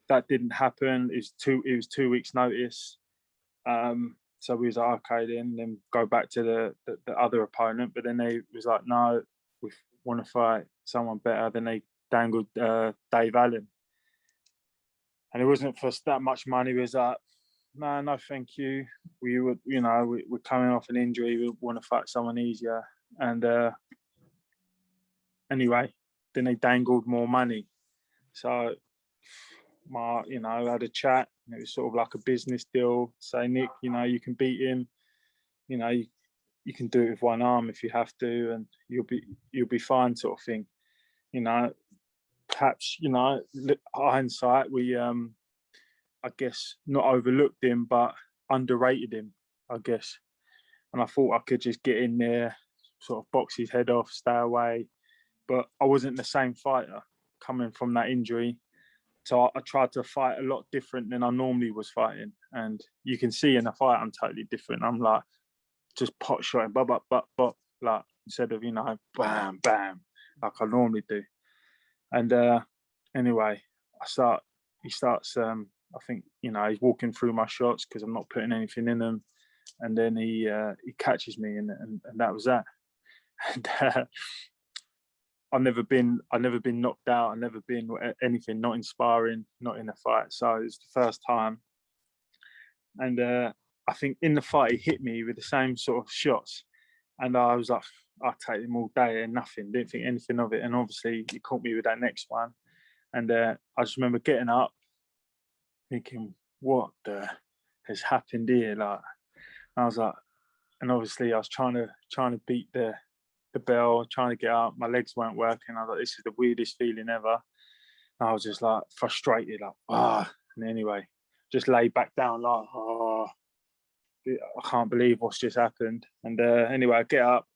that didn't happen. It was 2 weeks notice. So we was like, okay, then go back to the other opponent. But then they was like, no, we want to fight someone better. Then they dangled Dave Allen, and it wasn't for that much money. It was like, no, thank you. We're coming off an injury. We want to fight someone easier. And anyway, then they dangled more money. So I had a chat. And it was sort of like a business deal. Say, Nick, you can beat him. You can do it with one arm if you have to, and you'll be fine, sort of thing. Perhaps hindsight, we I guess not overlooked him, but underrated him, I guess. And I thought I could just get in there, sort of box his head off, stay away. But I wasn't the same fighter coming from that injury. So I tried to fight a lot different than I normally was fighting. And you can see in the fight, I'm totally different. I'm like, just pot shotting, but, like, instead of, bam, bam, like I normally do. And anyway, he starts, I think, he's walking through my shots because I'm not putting anything in them. And then he catches me, and that was that. And I've never been knocked out. I've never been anything, not in sparring, not in a fight. So it's the first time. And I think in the fight, he hit me with the same sort of shots. And I was like, I'll take them all day and nothing. Didn't think anything of it. And obviously, he caught me with that next one. And I just remember getting up, thinking, what the has happened here? Like, I was like, and obviously I was trying to beat the bell, trying to get up. My legs weren't working. I was like, this is the weirdest feeling ever. And I was just like frustrated, like, And anyway, just lay back down, like, I can't believe what's just happened. And anyway, I get up.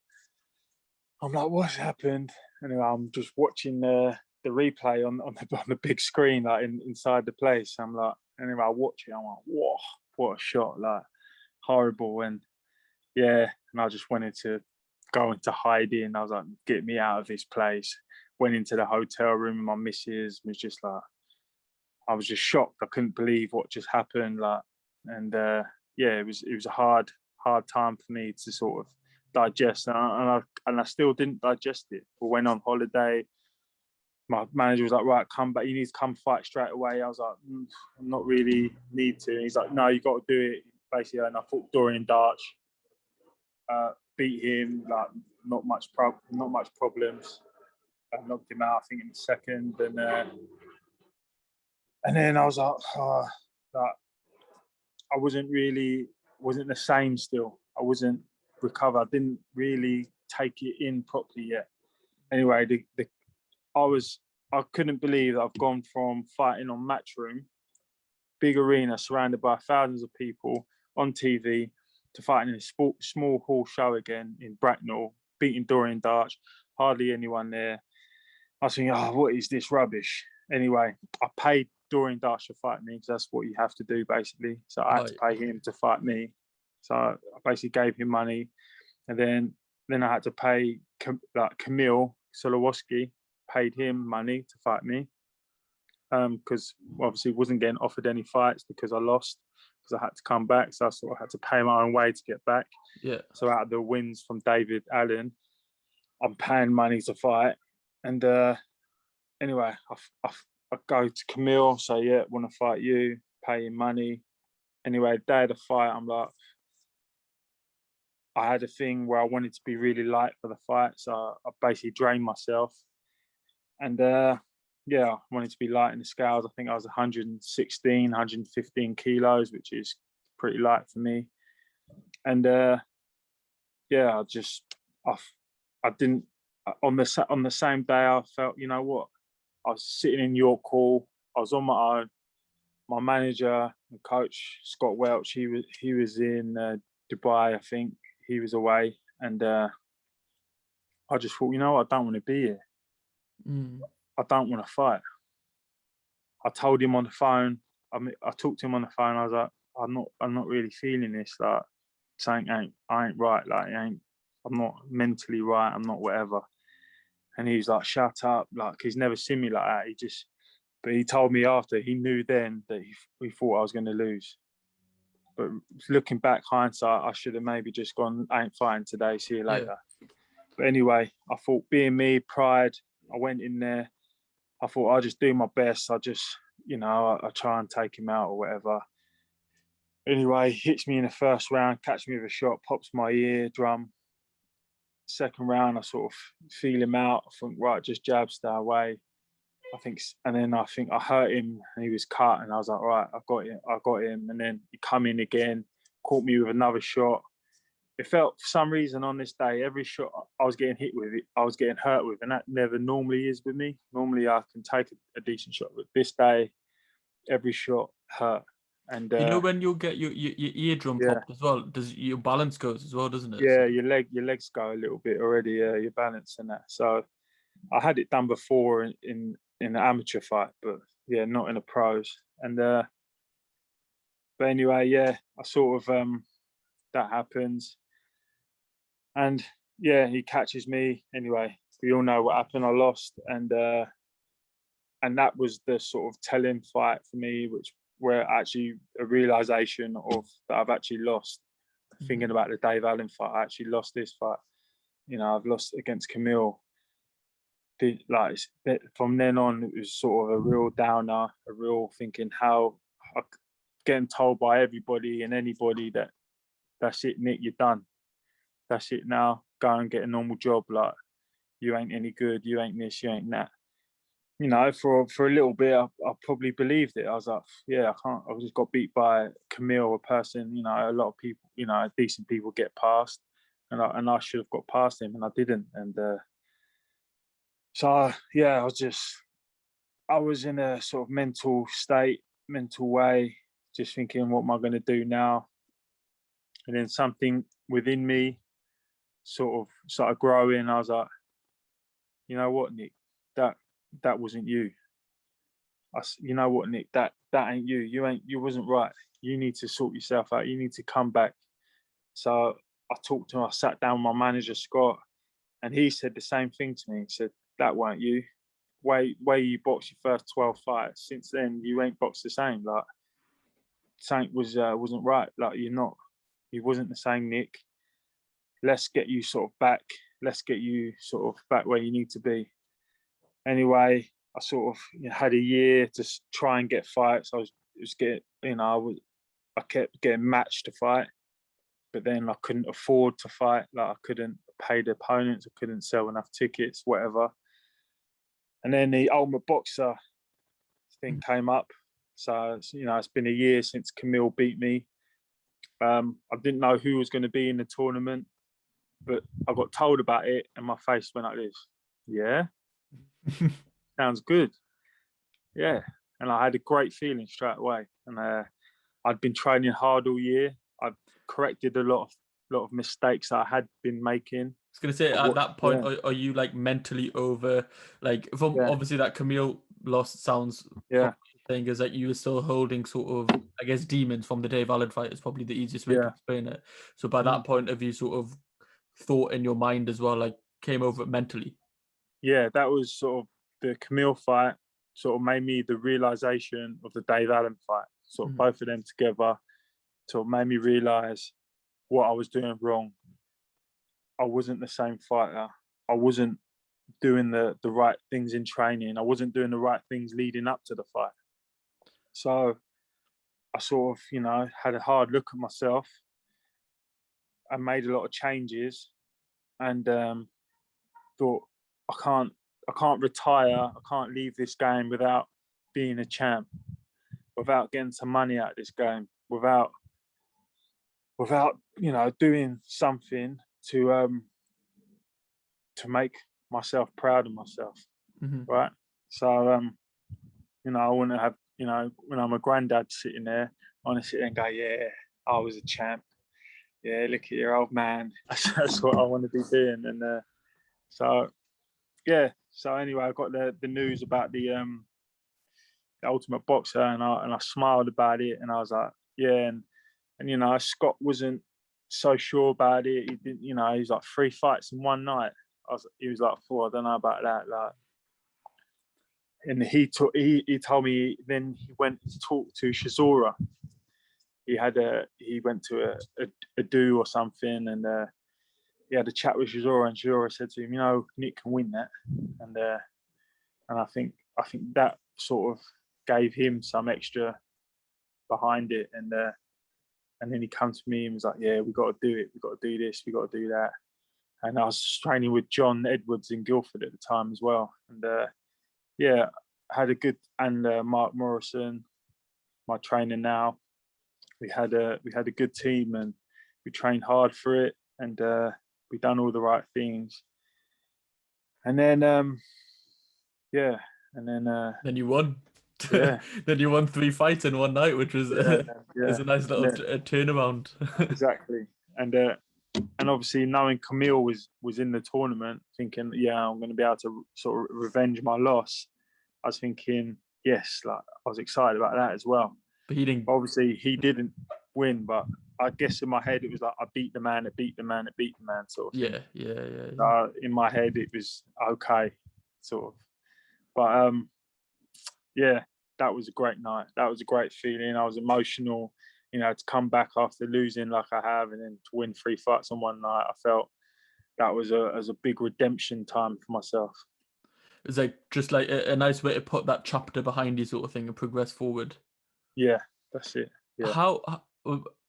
I'm like, what's happened? Anyway, I'm just watching the replay on the big screen, like inside the place. I'm like, anyway, I watch it. I'm like, whoa, what a shot! Like, horrible. And yeah, and I just wanted to go into hiding. I was like, get me out of this place. Went into the hotel room with my missus. Was just like, I was just shocked. I couldn't believe what just happened. Like, and yeah, it was a hard time for me to sort of digest, and I still didn't digest it. We went on holiday. My manager was like, right, come back. You need to come fight straight away. I was like, I'm not really need to. And he's like, no, you got to do it. Basically, and I fought Dorian Darch. Beat him, like not much problems. I knocked him out, I think, in the second, and then I was like, I wasn't the same still. I wasn't recovered. I didn't really take it in properly yet. Anyway, I couldn't believe that I've gone from fighting on Matchroom, big arena surrounded by thousands of people, on TV to fight in a small hall show again in Bracknell, beating Dorian Darch, hardly anyone there. I was thinking, oh, what is this rubbish? Anyway, I paid Dorian Darch to fight me because that's what you have to do, basically. So I had to pay him to fight me. So I basically gave him money. And then I had to pay Kamil Solowoski, paid him money to fight me. Because obviously wasn't getting offered any fights because I lost, because I had to come back. So I sort of had to pay my own way to get back. Yeah. So out of the wins from David Allen, I'm paying money to fight. And anyway, I go to Camille, say, yeah, want to fight you, pay him money. Anyway, day of the fight, I'm like, I had a thing where I wanted to be really light for the fight. So I basically drained myself. And yeah, I wanted to be light in the scales. I think I was 116, 115 kilos, which is pretty light for me. And yeah, I didn't, on the same day, I felt, you know what, I was sitting in York Hall. I was on my own. My manager and coach, Scott Welch, he was in Dubai, I think. He was away. And I just thought, you know what, I don't want to be here. I don't want to fight. I told him on the phone. I talked to him on the phone. I was like, I'm not really feeling this. Like, something I ain't right. Like, I'm not mentally right. I'm not whatever. And he was like, shut up. Like, he's never seen me like that. But he told me after, he knew then that he thought I was going to lose. But looking back, hindsight, I should have maybe just gone, I ain't fighting today, see you later. Yeah. But anyway, I thought, being me, pride, I went in there. I thought I'll just do my best. I just, I try and take him out or whatever. Anyway, hits me in the first round, catch me with a shot, pops my eardrum. Second round, I sort of feel him out. I think, right, just jab, stay away. And then I think I hurt him and he was cut. And I was like, right, I got him. And then he come in again, caught me with another shot. It felt, for some reason on this day, every shot I was getting hit with, I was getting hurt with, and that never normally is with me. Normally I can take a decent shot, but this day, every shot hurt. And when you'll get your eardrum popped as well, does your balance goes as well, doesn't it? Yeah, your legs go a little bit already. Your balance and that. So I had it done before in an amateur fight, but yeah, not in a pros. And but anyway, yeah, I sort of that happens. And yeah, he catches me. Anyway, we all know what happened. I lost, and that was the sort of telling fight for me, where actually a realization of that I've actually lost. Thinking about the Dave Allen fight, I actually lost this fight. I've lost against Camille. From then on, it was sort of a real downer, a real thinking how getting told by everybody and anybody that that's it, Nick, you're done. That's it now. Go and get a normal job. Like, you ain't any good. You ain't this. You ain't that. For a little bit, I probably believed it. I was like, yeah, I can't. I just got beat by Camille, a person. A lot of people. Decent people get past, and I should have got past him, and I didn't. And so yeah, I was in a sort of mental way, just thinking, what am I going to do now? And then something within me sort of started growing. I was like, you know what, Nick, that wasn't you. You know what, Nick, that ain't you. You wasn't right. You need to sort yourself out. You need to come back. So I talked to him. I sat down with my manager, Scott, and he said the same thing to me. He said, that weren't you. Way you boxed your first 12 fights. Since then, you ain't boxed the same. Like, something wasn't right. Like, you wasn't the same Nick. Let's get you sort of back. Let's get you sort of back where you need to be. Anyway, I sort of had a year to try and get fights. I kept getting matched to fight, but then I couldn't afford to fight. Like, I couldn't pay the opponents. I couldn't sell enough tickets, whatever. And then the Ultimate Boxer thing came up. So, it's been a year since Camille beat me. I didn't know who was going to be in the tournament, but I got told about it and my face went like this. Yeah, sounds good. Yeah. And I had a great feeling straight away. And I'd been training hard all year. I've corrected a lot of mistakes that I had been making. I was gonna say at that point, are you like mentally over, like from obviously that Camille loss sounds thing is that you were still holding sort of, I guess, demons from the Dave Allen fight is probably the easiest way to explain it. So by that point, have you sort of thought in your mind as well, like came over it mentally? Yeah, that was sort of the Camille fight sort of made me the realization of the Dave Allen fight. Sort of both of them together sort of made me realize what I was doing wrong. I wasn't the same fighter. I wasn't doing the right things in training. I wasn't doing the right things leading up to the fight. So I sort of, you know, had a hard look at myself. I made a lot of changes and thought, I can't retire. I can't leave this game without being a champ, without getting some money out of this game, without you know, doing something to make myself proud of myself, right? So you know, I want to have, you know, when I'm a granddad sitting there, I want to sit there and go, yeah, I was a champ. Yeah, look at your old man. That's what I want to be doing. And so yeah. So anyway, I got the news about the Ultimate Boxer, and I smiled about it, and I was like, yeah, and you know, Scott wasn't so sure about it. He didn't, you know, he was like 3 fights in one night. He was like 4. I don't know about that. Like, and he told me then he went to talk to Shizora. He went to a do or something, and he had a chat with Shizora, and Shizora said to him, you know, Nick can win that, and I think that sort of gave him some extra behind it, and then he came to me and was like, yeah, we got to do it, we got to do this, we got to do that. And I was training with John Edwards in Guildford at the time as well, and yeah, had a good, and Mark Morrison, my trainer now. We had a good team, and we trained hard for it, and we done all the right things. And then then you won. Yeah. Then you won 3 fights in one night, which was is a nice little turnaround. Exactly. And obviously knowing Camille was in the tournament, thinking, yeah, I'm going to be able to sort of revenge my loss. I was thinking, yes, like I was excited about that as well. But obviously he didn't win, but I guess in my head it was like I beat the man, sort of thing. Yeah. In my head it was okay, sort of. But yeah, that was a great night. That was a great feeling. I was emotional, you know, to come back after losing like I have, and then to win 3 fights on one night. I felt that was a big redemption time for myself. It's like just like a nice way to put that chapter behind you, sort of thing, and progress forward. Yeah, that's it. Yeah. How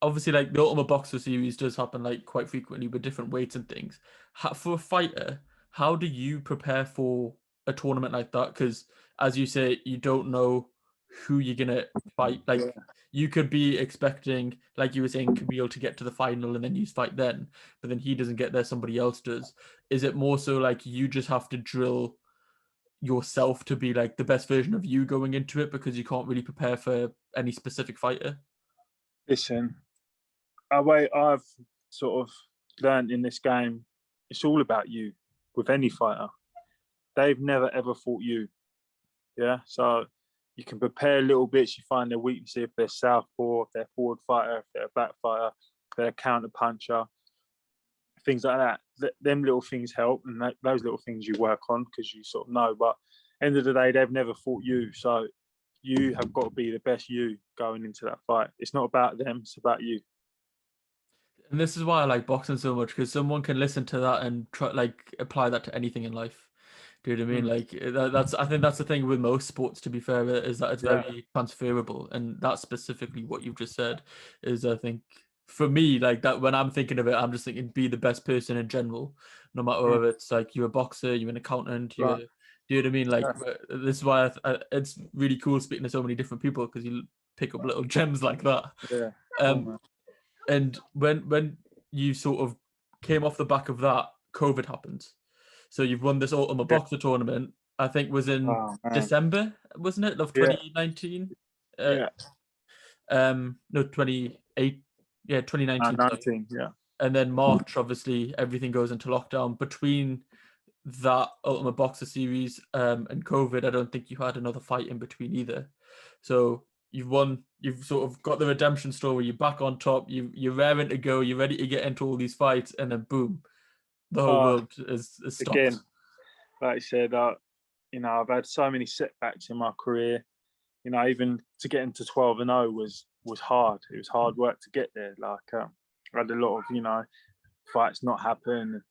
obviously, like the Ultimate Boxer series does happen like quite frequently with different weights and things. For a fighter, how do you prepare for a tournament like that? Because as you say, you don't know who you're gonna fight. Like you could be expecting, like you were saying, Camille to get to the final and then you fight then, but then he doesn't get there, somebody else does. Is it more so like you just have to drill yourself to be like the best version of you going into it, because you can't really prepare for any specific fighter? Listen, a way I've sort of learned in this game, it's all about you with any fighter. They've never ever fought you. Yeah. So you can prepare little bits, you find their weaknesses, if they're southpaw, if they're forward fighter, if they're a back fighter, if they're a counter puncher, things like that. Them little things help, and those little things you work on because you sort of know. But end of the day, they've never fought you, so you have got to be the best you going into that fight. It's not about them, it's about you. And this is why I like boxing so much, because someone can listen to that and try like apply that to anything in life. Do you know what I mean? Like that's, I think that's the thing with most sports, to be fair, is that it's very transferable. And that's specifically what you've just said is, I think for me, like that, when I'm thinking of it, I'm just thinking be the best person in general, no matter whether it's like you're a boxer, you're an accountant, do you know what I mean? Like this is why it's really cool speaking to so many different people, because you pick up little gems like that. And when you sort of came off the back of that, COVID happened. So you've won this Ultimate Boxer tournament, I think was in December, wasn't it, of 2019? No, 28. Yeah, 2019. 19, yeah. And then March, obviously, everything goes into lockdown. Between that Ultimate Boxer series and COVID, I don't think you had another fight in between either. So you've won. You've sort of got the redemption story. You're back on top. You're raring to go. You're ready to get into all these fights, and then boom, the whole world is stopped. Again, like I said, you know, I've had so many setbacks in my career. You know, even to get into 12-0 was hard. It was hard work to get there. Like I had a lot of, you know, fights not happen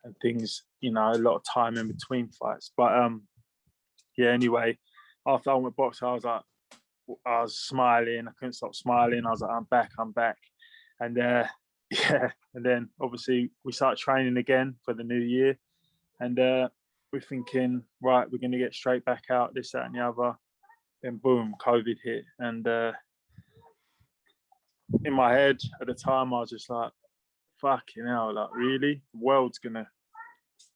and things, you know, a lot of time in between fights. But yeah, anyway, after I went boxing, I was smiling. I couldn't stop smiling. I was like, I'm back. And yeah, and then obviously we started training again for the new year. And we're thinking, right, we're going to get straight back out, this, that, and the other. Then boom, COVID hit. And in my head at the time, I was just like, fucking hell, like really? The world's gonna,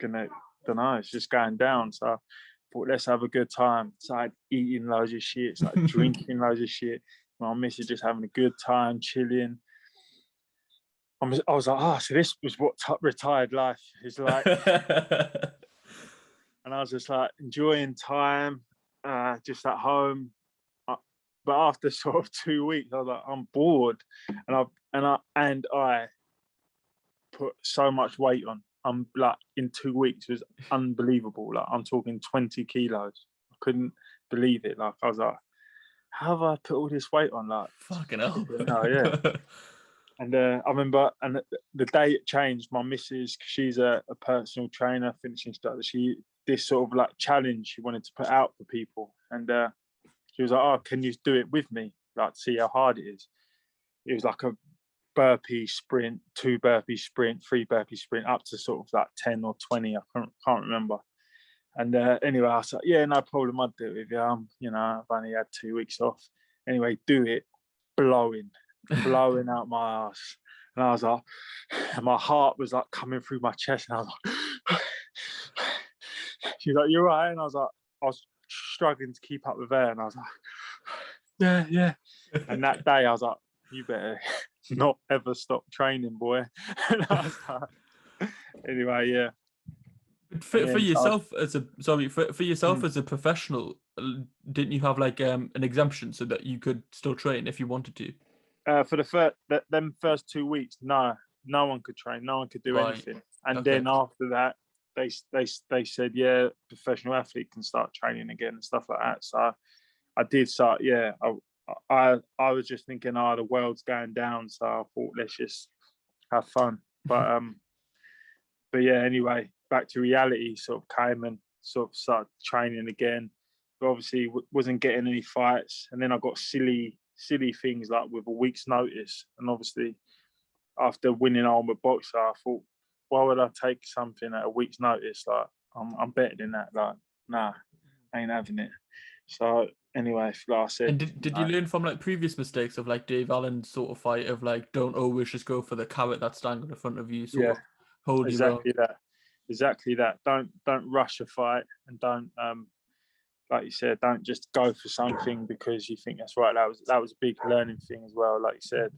don't know, it's just going down. So I thought, let's have a good time. Started eating loads of shit, started drinking loads of shit. My missus just having a good time, chilling. I was like, so this was what retired life is like. And I was just like enjoying time, just at home. But after sort of 2 weeks, I was like, I'm bored, and I put so much weight on. I'm like, in 2 weeks, it was unbelievable. Like I'm talking 20 kilos. I couldn't believe it. Like I was like, how have I put all this weight on? Like fucking hell. Yeah. And I remember, and the day it changed, my missus, she's a personal trainer, finishing instructor. This sort of like challenge she wanted to put out for people, and she was like, "Oh, can you do it with me? Like, see how hard it is." It was like a burpee sprint, 2 burpee sprint, 3 burpee sprint, up to sort of like 10 or 20. I can't remember. And anyway, I was like, "Yeah, no problem. I'd do it with you. You know, I've only had 2 weeks off. Anyway, do it." Blowing out my ass. And I was like, and my heart was like coming through my chest, and I was like, she's like, "You're right." And I was struggling to keep up with her, and I was like, yeah. And that day I was like, you better not ever stop training, boy. And I was like, anyway, yeah. For yourself as a professional, didn't you have like an exemption so that you could still train if you wanted to? For them first 2 weeks, no one could train, no one could do anything. And then after that, they said, yeah, professional athlete can start training again and stuff like that. So I did start. Yeah, I was just thinking, the world's going down, so I thought, let's just have fun. But yeah, anyway, back to reality sort of came, and sort of started training again. But obviously wasn't getting any fights, and then I got silly things like with a week's notice. And obviously after winning Ultimate Boxer, I thought, why would I take something at a week's notice? Like I'm better than that. Like, nah, I ain't having it. So anyway, like I said. And did you learn from like previous mistakes of like Dave Allen's sort of fight of like, don't always just go for the carrot that's standing in front of you, sort of hold exactly that. Don't rush a fight, and don't like you said, don't just go for something because you think that's right. That was a big learning thing as well. Like you said,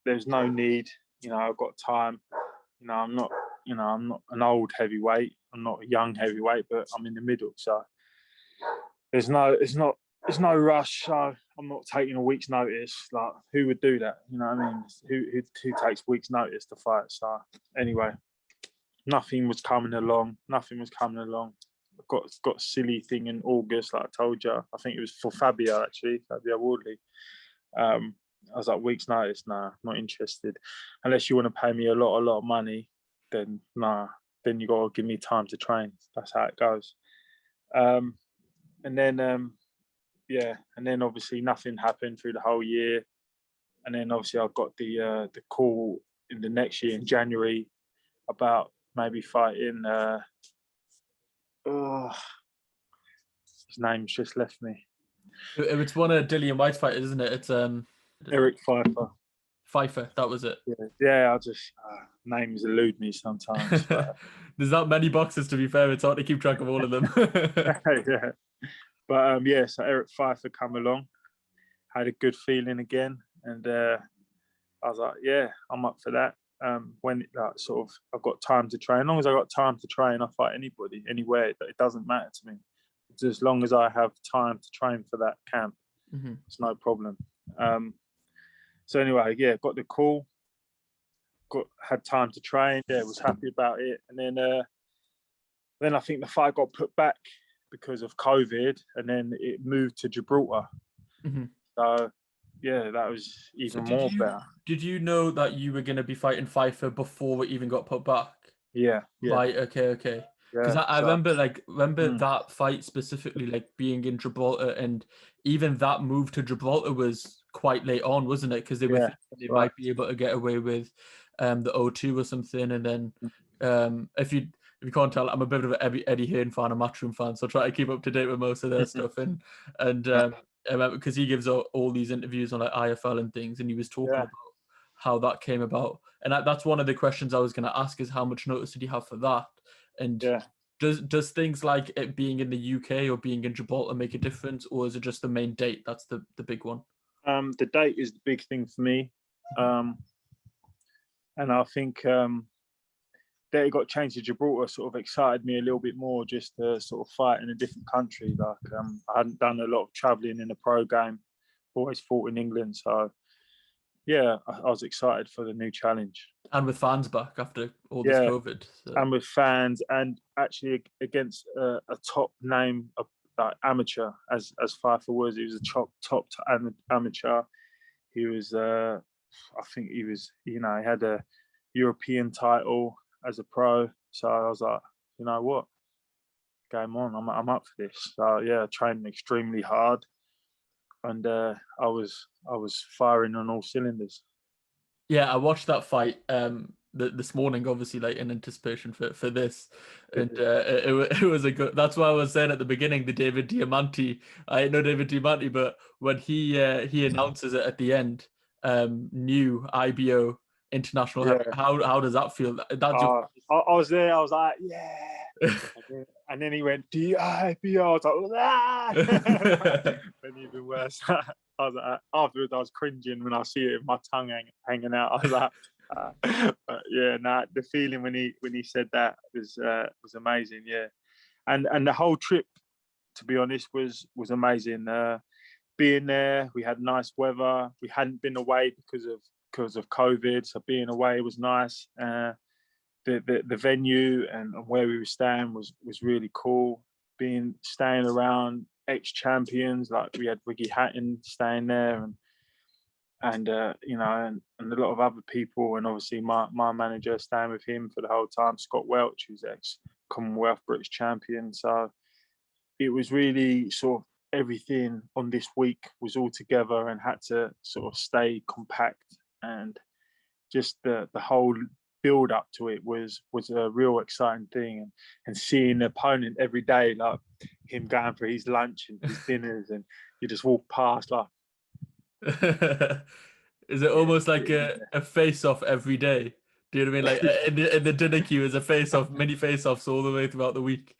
there's no need. You know, I've got time. You know, I'm not an old heavyweight. I'm not a young heavyweight, but I'm in the middle. So there's no rush. So I'm not taking a week's notice. Like, who would do that? You know what I mean? Who takes week's notice to fight? So anyway, nothing was coming along. Got a silly thing in August, like I told you. I think it was for Fabio Wardley. I was like, week's notice, nah, not interested. Unless you want to pay me a lot of money, then nah. Then you got to give me time to train. That's how it goes. And then obviously nothing happened through the whole year. And then obviously I got the call in the next year in January about maybe fighting. His name's just left me. It's one of Dillian White's fighters, isn't it? It's Eric Pfeiffer. Pfeiffer, that was it. Yeah, I just names elude me sometimes. But there's not many boxers, to be fair. It's hard to keep track of all of them. Yeah, but so Eric Pfeiffer come along, had a good feeling again, and I was like, yeah, I'm up for that. When sort of I've got time to train. As long as I got time to train, I fight anybody, anywhere. It doesn't matter to me. It's as long as I have time to train for that camp, it's no problem. So anyway, yeah, got the call, had time to train. Yeah, was happy about it, and then I think the fight got put back because of COVID, and then it moved to Gibraltar. So yeah, that was even more better. Did you know that you were going to be fighting Pfeiffer before it even got put back? Yeah. Right. Okay. Because Yeah, I remember that fight specifically, like being in Gibraltar, and even that move to Gibraltar was quite late on, wasn't it? Because they were thinking they might be able to get away with the O2 or something, and then if you can't tell, I'm a bit of an Eddie Hearn fan, a Matchroom fan, so I try to keep up to date with most of their stuff, and because he gives all these interviews on like IFL and things, and he was talking about how that came about, and that's one of the questions I was going to ask is how much notice did you have for that, and does things like it being in the UK or being in Gibraltar make a difference, or is it just the main date that's the big one? The date is the big thing for me, and I think that it got changed to Gibraltar sort of excited me a little bit more, just to sort of fight in a different country. Like I hadn't done a lot of traveling in a pro game, always fought in England, so yeah, I was excited for the new challenge. And with fans back after all this COVID. So. And with fans, and actually against a top name, like amateur, as Pfeiffer was. He was a top amateur. He was, I think he was, he had a European title as a pro. So I was like, you know what, game on, I'm up for this. So yeah, I trained extremely hard, and I was firing on all cylinders. Yeah, I watched that fight this morning, obviously, like in anticipation for this, and it was a good. That's why I was saying at the beginning, the David Diamante. I know David Diamante, but when he announces it at the end, new IBO International. How does that feel? I was there. I was like, yeah. And then he went, DIBO. I was like, ah. And even worse. I was like, afterwards, I was cringing when I see it with my tongue hanging out. I was like, but yeah, the feeling when he said that was amazing. Yeah, and the whole trip, to be honest, was amazing. Being there, we had nice weather. We hadn't been away because of COVID, so being away was nice. The venue and where we were staying was really cool. Staying around ex-champions, like we had Ricky Hatton staying there, and a lot of other people, and obviously my manager staying with him for the whole time, Scott Welch, who's ex-Commonwealth British champion. So it was really sort of everything on this week was all together and had to sort of stay compact, and just the whole build up to it was a real exciting thing, and seeing the opponent every day, like him going for his lunch and his dinners, and you just walk past like. Is it almost like a face-off every day? Do you know what I mean? Like in the dinner queue is a face-off, many face-offs all the way throughout the week.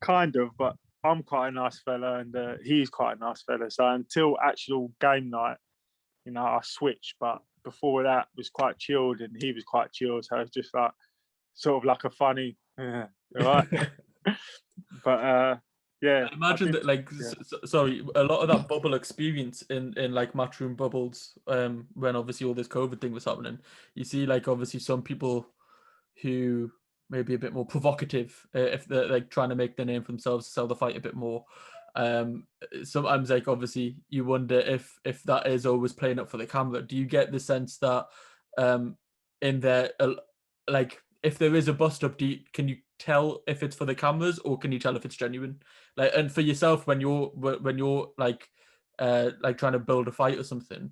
Kind of, but I'm quite a nice fella, and he's quite a nice fella. So until actual game night, I switched. But before that, was quite chilled, and he was quite chilled. So it's just like sort of like a funny, right? But yeah. I imagine that, like, sorry, a lot of that bubble experience in like matchroom bubbles, when obviously all this COVID thing was happening, you see, like, obviously some people who may be a bit more provocative, if they're like trying to make their name for themselves, sell the fight a bit more. Sometimes, like, obviously you wonder if that is always playing up for the camera. Do you get the sense that in there, like, if there is a bust up, can you tell if it's for the cameras, or can you tell if it's genuine? Like, and for yourself, when you're like trying to build a fight or something,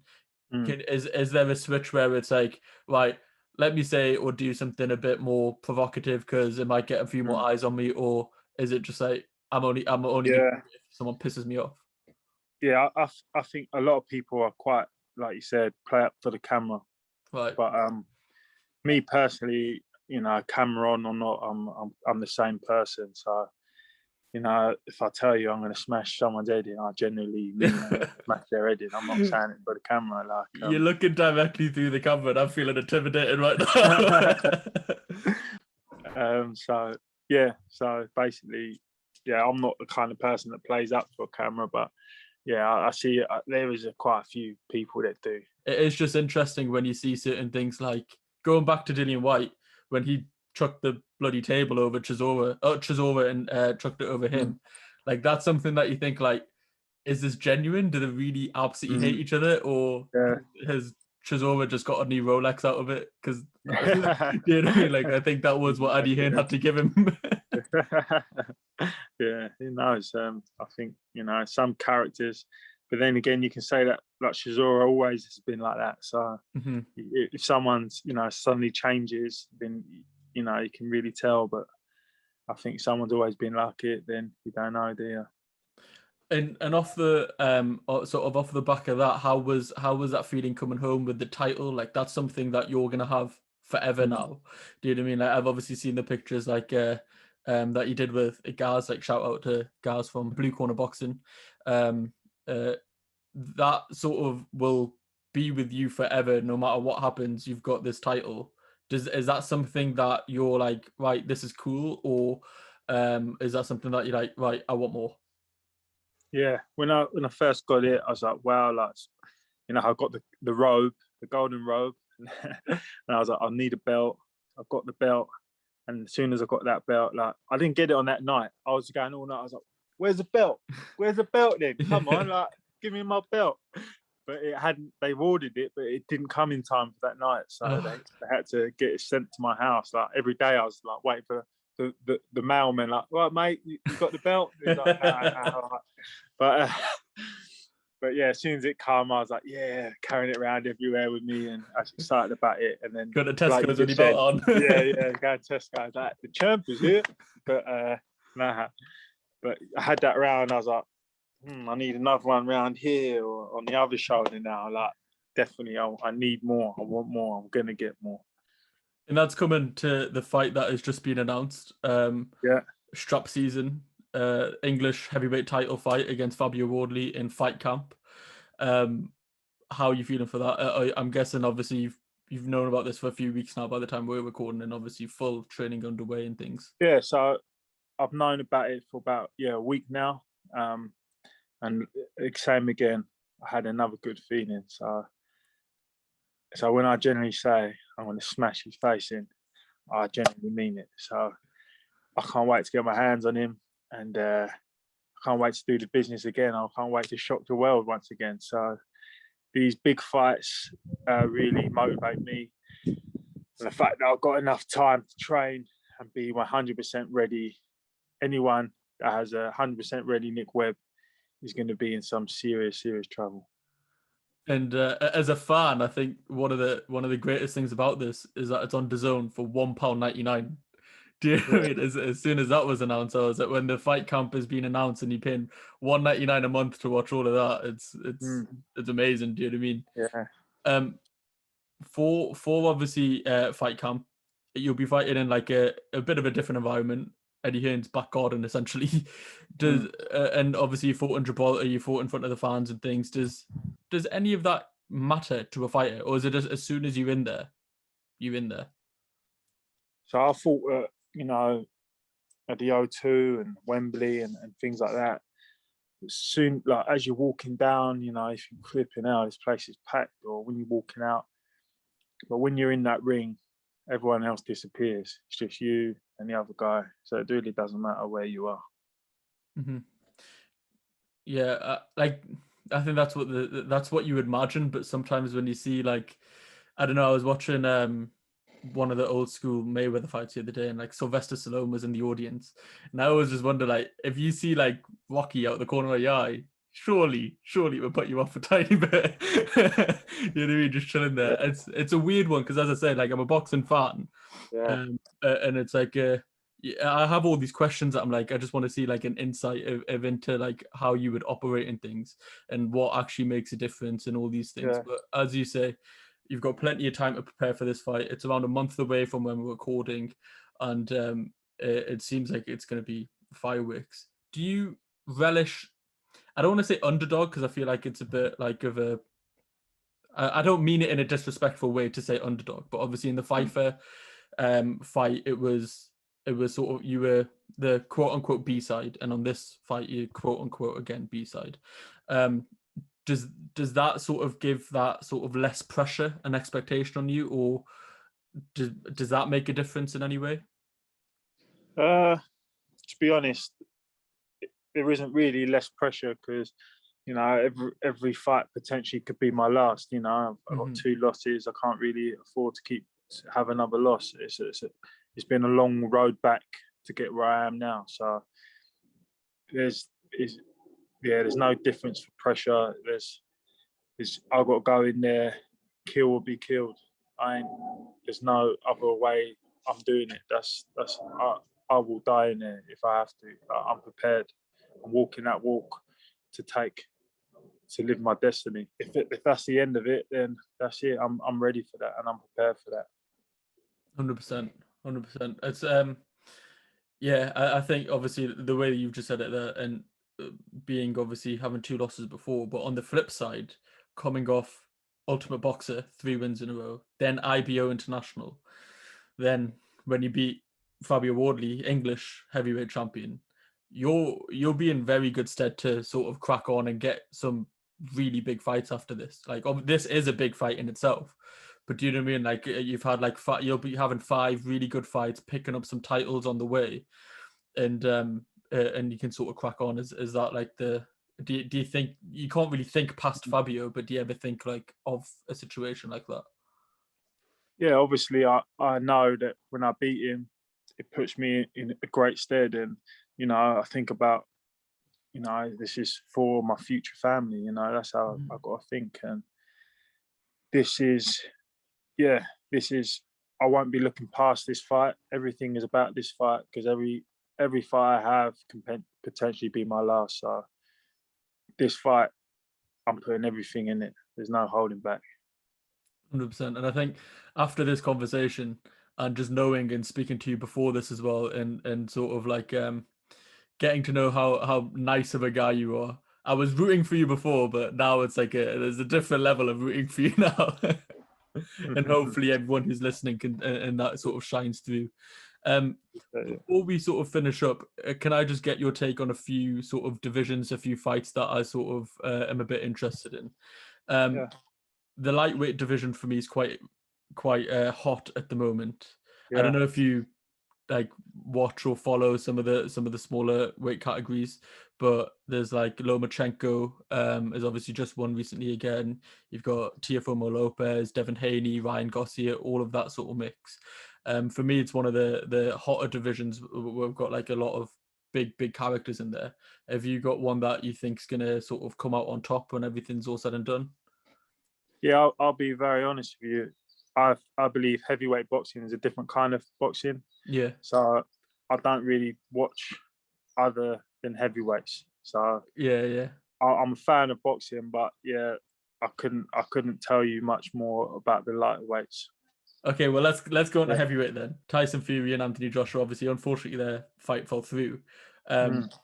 is there a switch where it's like, right, let me say or do something a bit more provocative because it might get a few more eyes on me, or is it just like I'm only if someone pisses me off? Yeah, I think a lot of people are quite, like you said, play up for the camera. Right. But me personally, camera on or not, I'm the same person. So you know, if I tell you I'm going to smash someone's head in, I genuinely mean smash their head in. I'm not saying it for the camera. Like You're looking directly through the camera, and I'm feeling intimidated right now. So yeah, so basically, yeah, I'm not the kind of person that plays up for a camera, but yeah, I see there is quite a few people that do. It is just interesting when you see certain things, like going back to Dillian White when he chucked the bloody table over Chisora and chucked it over him. Like, that's something that you think, like, is this genuine? Do they really absolutely hate each other, or has Chisora just got a new Rolex out of it? Because you know what I mean? Like, I think that was what Eddie Hearn had to give him. Yeah, who knows? I think, you know, some characters, but then again, you can say that like Chisora always has been like that. So if someone's, you know, suddenly changes, then, you know, you can really tell. But I think someone's always been like it, then you don't know, do you? And off the sort of off the back of that, how was that feeling coming home with the title? Like, that's something that you're gonna have forever now. Do you know what I mean? Like, I've obviously seen the pictures, like that you did with Gaz. Like, shout out to Gaz from Blue Corner Boxing. That sort of will be with you forever, no matter what happens. You've got this title. Is that something that you're like, right, this is cool, or is that something that you're like, right, I want more? Yeah, when I first got it, I was like, wow, like, you know, I got the robe, the golden robe, and I was like, I need a belt. I've got the belt, and as soon as I got that belt, like, I didn't get it on that night. I was going all night. I was like, where's the belt? Where's the belt then? Come on, like, give me my belt. But it hadn't. They ordered it, but it didn't come in time for that night, so they had to get it sent to my house. Like, every day, I was like waiting for the mailman, like, right, mate, you got the belt? He's like, nah. But yeah, as soon as it came, I was like, yeah, carrying it around everywhere with me, and I was excited about it. And then got the Tesco's with your belt on. yeah, going to Tesco's, like, the champ is here. But nah. But I had that round. I was like, I need another one round here or on the other shoulder now. Like, definitely, I need more. I want more. I'm gonna get more. And that's coming to the fight that has just been announced. Strap season, English heavyweight title fight against Fabio Wardley in Fight Camp. How are you feeling for that? I'm guessing, obviously, you've known about this for a few weeks now by the time we're recording, and obviously full training underway and things. Yeah, so I've known about it for about a week now. And same again, I had another good feeling. So when I generally say I'm going to smash his face in, I genuinely mean it. So I can't wait to get my hands on him, and I can't wait to do the business again. I can't wait to shock the world once again. So these big fights really motivate me. And the fact that I've got enough time to train and be 100% ready. Anyone that has a 100% ready Nick Webb is going to be in some serious trouble. And as a fan, I think one of the greatest things about this is that it's on DAZN for £1.99. Do you know what I mean? As soon as that was announced, I was like, when the fight camp has been announced and you're paying $1.99 a month to watch all of that, it's amazing. Do you know what I mean? Yeah. For obviously fight camp, you'll be fighting in like a bit of a different environment. Eddie Hearn's back garden, essentially. And obviously you fought in Gibraltar, you fought in front of the fans and things. Does any of that matter to a fighter, or is it just as soon as you're in there, you're in there? So I fought, at the O2 and Wembley and things like that. Soon, like, as you're walking down, if you're flipping out, this place is packed, or when you're walking out. But when you're in that ring, everyone else disappears. It's just you and the other guy. So it really doesn't matter where you are. Mm-hmm. Yeah, like, I think that's what you would imagine. But sometimes when you see, like, I don't know, I was watching one of the old school Mayweather fights the other day, and like Sylvester Stallone was in the audience, and I always just wonder, like, if you see like Rocky out the corner of your eye, surely it would put you off a tiny bit. You know what I mean? Just chilling there. Yeah. It's a weird one because, as I said, like, I'm a boxing fan, and it's like I have all these questions that I'm like, I just want to see like an insight of into like how you would operate in things and what actually makes a difference and all these things. But as you say, you've got plenty of time to prepare for this fight. It's around a month away from when we're recording, and it seems like it's going to be fireworks. do you relish? I don't want to say underdog because I feel like it's a bit like of a. I don't mean it in a disrespectful way to say underdog, but obviously in the Pfeiffer fight, it was sort of, you were the quote unquote B side, and on this fight you quote unquote again B side. Does that sort of give that sort of less pressure and expectation on you, or does that make a difference in any way? To be honest, there isn't really less pressure because, you know, every fight potentially could be my last. You know, I've got 2 losses. I can't really afford to have another loss. It's been a long road back to get where I am now. So there's no difference for pressure. I've got to go in there, kill or be killed. There's no other way I'm doing it. I will die in there if I have to. I'm prepared. I'm walking that walk to live my destiny. If that's the end of it, then that's it. I'm ready for that and I'm prepared for that. 100%. It's yeah, I think obviously the way that you've just said it there, and being obviously having 2 losses before, but on the flip side, coming off Ultimate Boxer, 3 wins in a row, then IBO International, then when you beat Fabio Wardley, English heavyweight champion, you'll be in very good stead to sort of crack on and get some really big fights after this. Like, this is a big fight in itself, but do you know what I mean? Like, you've had like you'll be having 5 really good fights, picking up some titles on the way, and you can sort of crack on. Is that like the? Do you think you can't really think past Fabio, but do you ever think like of a situation like that? Yeah, obviously I know that when I beat him, it puts me in a great stead, and you know, I think about, you know, this is for my future family. You know, that's how I got to think. And this is, I won't be looking past this fight. Everything is about this fight because every fight I have can potentially be my last. So this fight, I'm putting everything in it. There's no holding back. 100%. And I think after this conversation and just knowing and speaking to you before this as well, and sort of like getting to know how nice of a guy you are. I was rooting for you before, but now it's like there's a different level of rooting for you now. And hopefully everyone who's listening can, and that sort of shines through. Before we sort of finish up, can I just get your take on a few sort of divisions, a few fights that I sort of am a bit interested in? The lightweight division for me is quite hot at the moment. I don't know if you like watch or follow some of the smaller weight categories, but there's like Lomachenko has obviously just won recently again. You've got Teofimo Lopez, Devin Haney, Ryan Garcia, all of that sort of mix. For me, it's one of the hotter divisions. We've got like a lot of big characters in there. Have you got one that you think's gonna sort of come out on top when everything's all said and done? Yeah, I'll be very honest with you. I believe heavyweight boxing is a different kind of boxing. Yeah. So I don't really watch other than heavyweights. So yeah. I'm a fan of boxing, but yeah, I couldn't tell you much more about the lightweights. Okay, well let's go on to heavyweight then. Tyson Fury and Anthony Joshua, obviously, unfortunately, their fight fell through.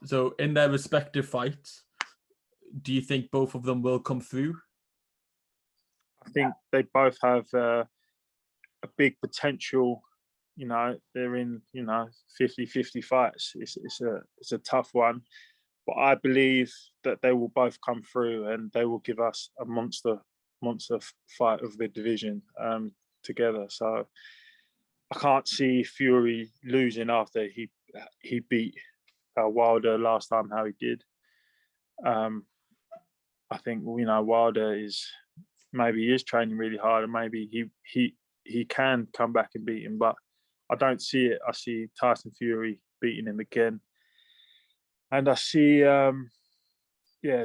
So in their respective fights, do you think both of them will come through? I think they both have a big potential. You know, they're in, 50-50 fights. It's a tough one, but I believe that they will both come through and they will give us a monster fight of the division together. So I can't see Fury losing after he beat Wilder last time, how he did. I think, Wilder is training really hard, and maybe he can come back and beat him, but I don't see it. I see Tyson Fury beating him again, and I see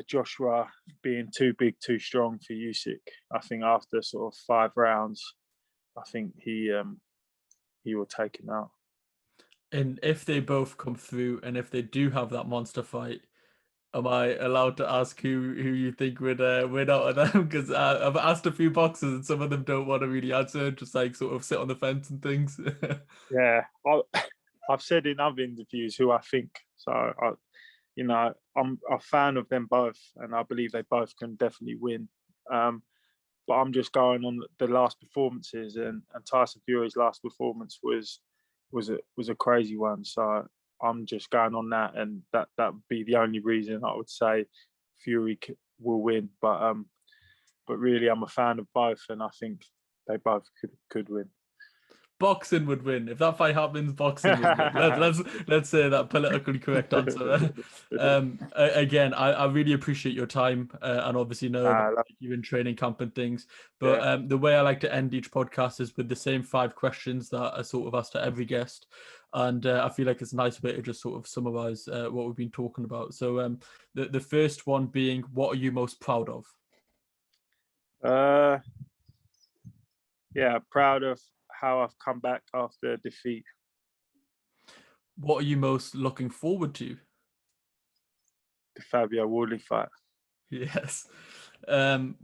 Joshua being too big, too strong for Usyk. I think after sort of 5 rounds, I think he will take him out. And if they both come through, and if they do have that monster fight, am I allowed to ask who you think would win out of them? Because I've asked a few boxers and some of them don't want to really answer, just like sort of sit on the fence and things. Yeah, I've said in other interviews who I think. So you know, I'm a fan of them both, and I believe they both can definitely win. But I'm just going on the last performances, and Tyson Fury's last performance was a crazy one. So I'm just going on that, and that would be the only reason I would say Fury will win. But really, I'm a fan of both, and I think they both could win. Boxing would win. If that fight happens, boxing would win. Let's say that politically correct answer. Again, I really appreciate your time, and obviously know that you're in training camp and things. But the way I like to end each podcast is with the same 5 questions that I sort of ask to every guest, and I feel like it's a nice way to just sort of summarize what we've been talking about. So the first one being, what are you most proud of? Proud of how I've come back after defeat. What are you most looking forward to? The Fabio Wardley fight. Yes.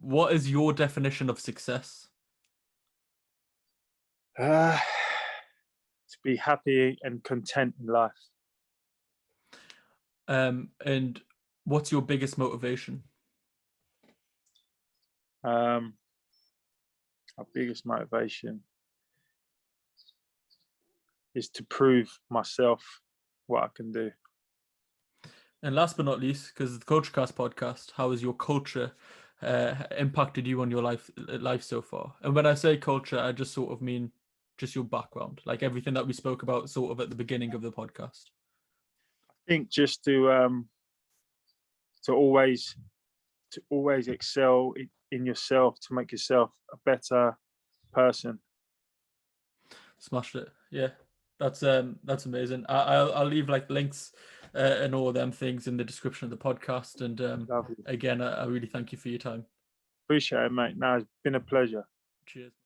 What is your definition of success? To be happy and content in life. And what's your biggest motivation? Our biggest motivation is to prove myself what I can do. And last but not least, because the KultureKast podcast, how has your culture impacted you on your life so far? And when I say culture, I just sort of mean just your background, like everything that we spoke about sort of at the beginning of the podcast. I think just to always excel in yourself, to make yourself a better person. Smashed it. Yeah, that's amazing. I'll leave like links and all of them things in the description of the podcast. And again, I really thank you for your time. Appreciate it, mate. No, it's been a pleasure. Cheers.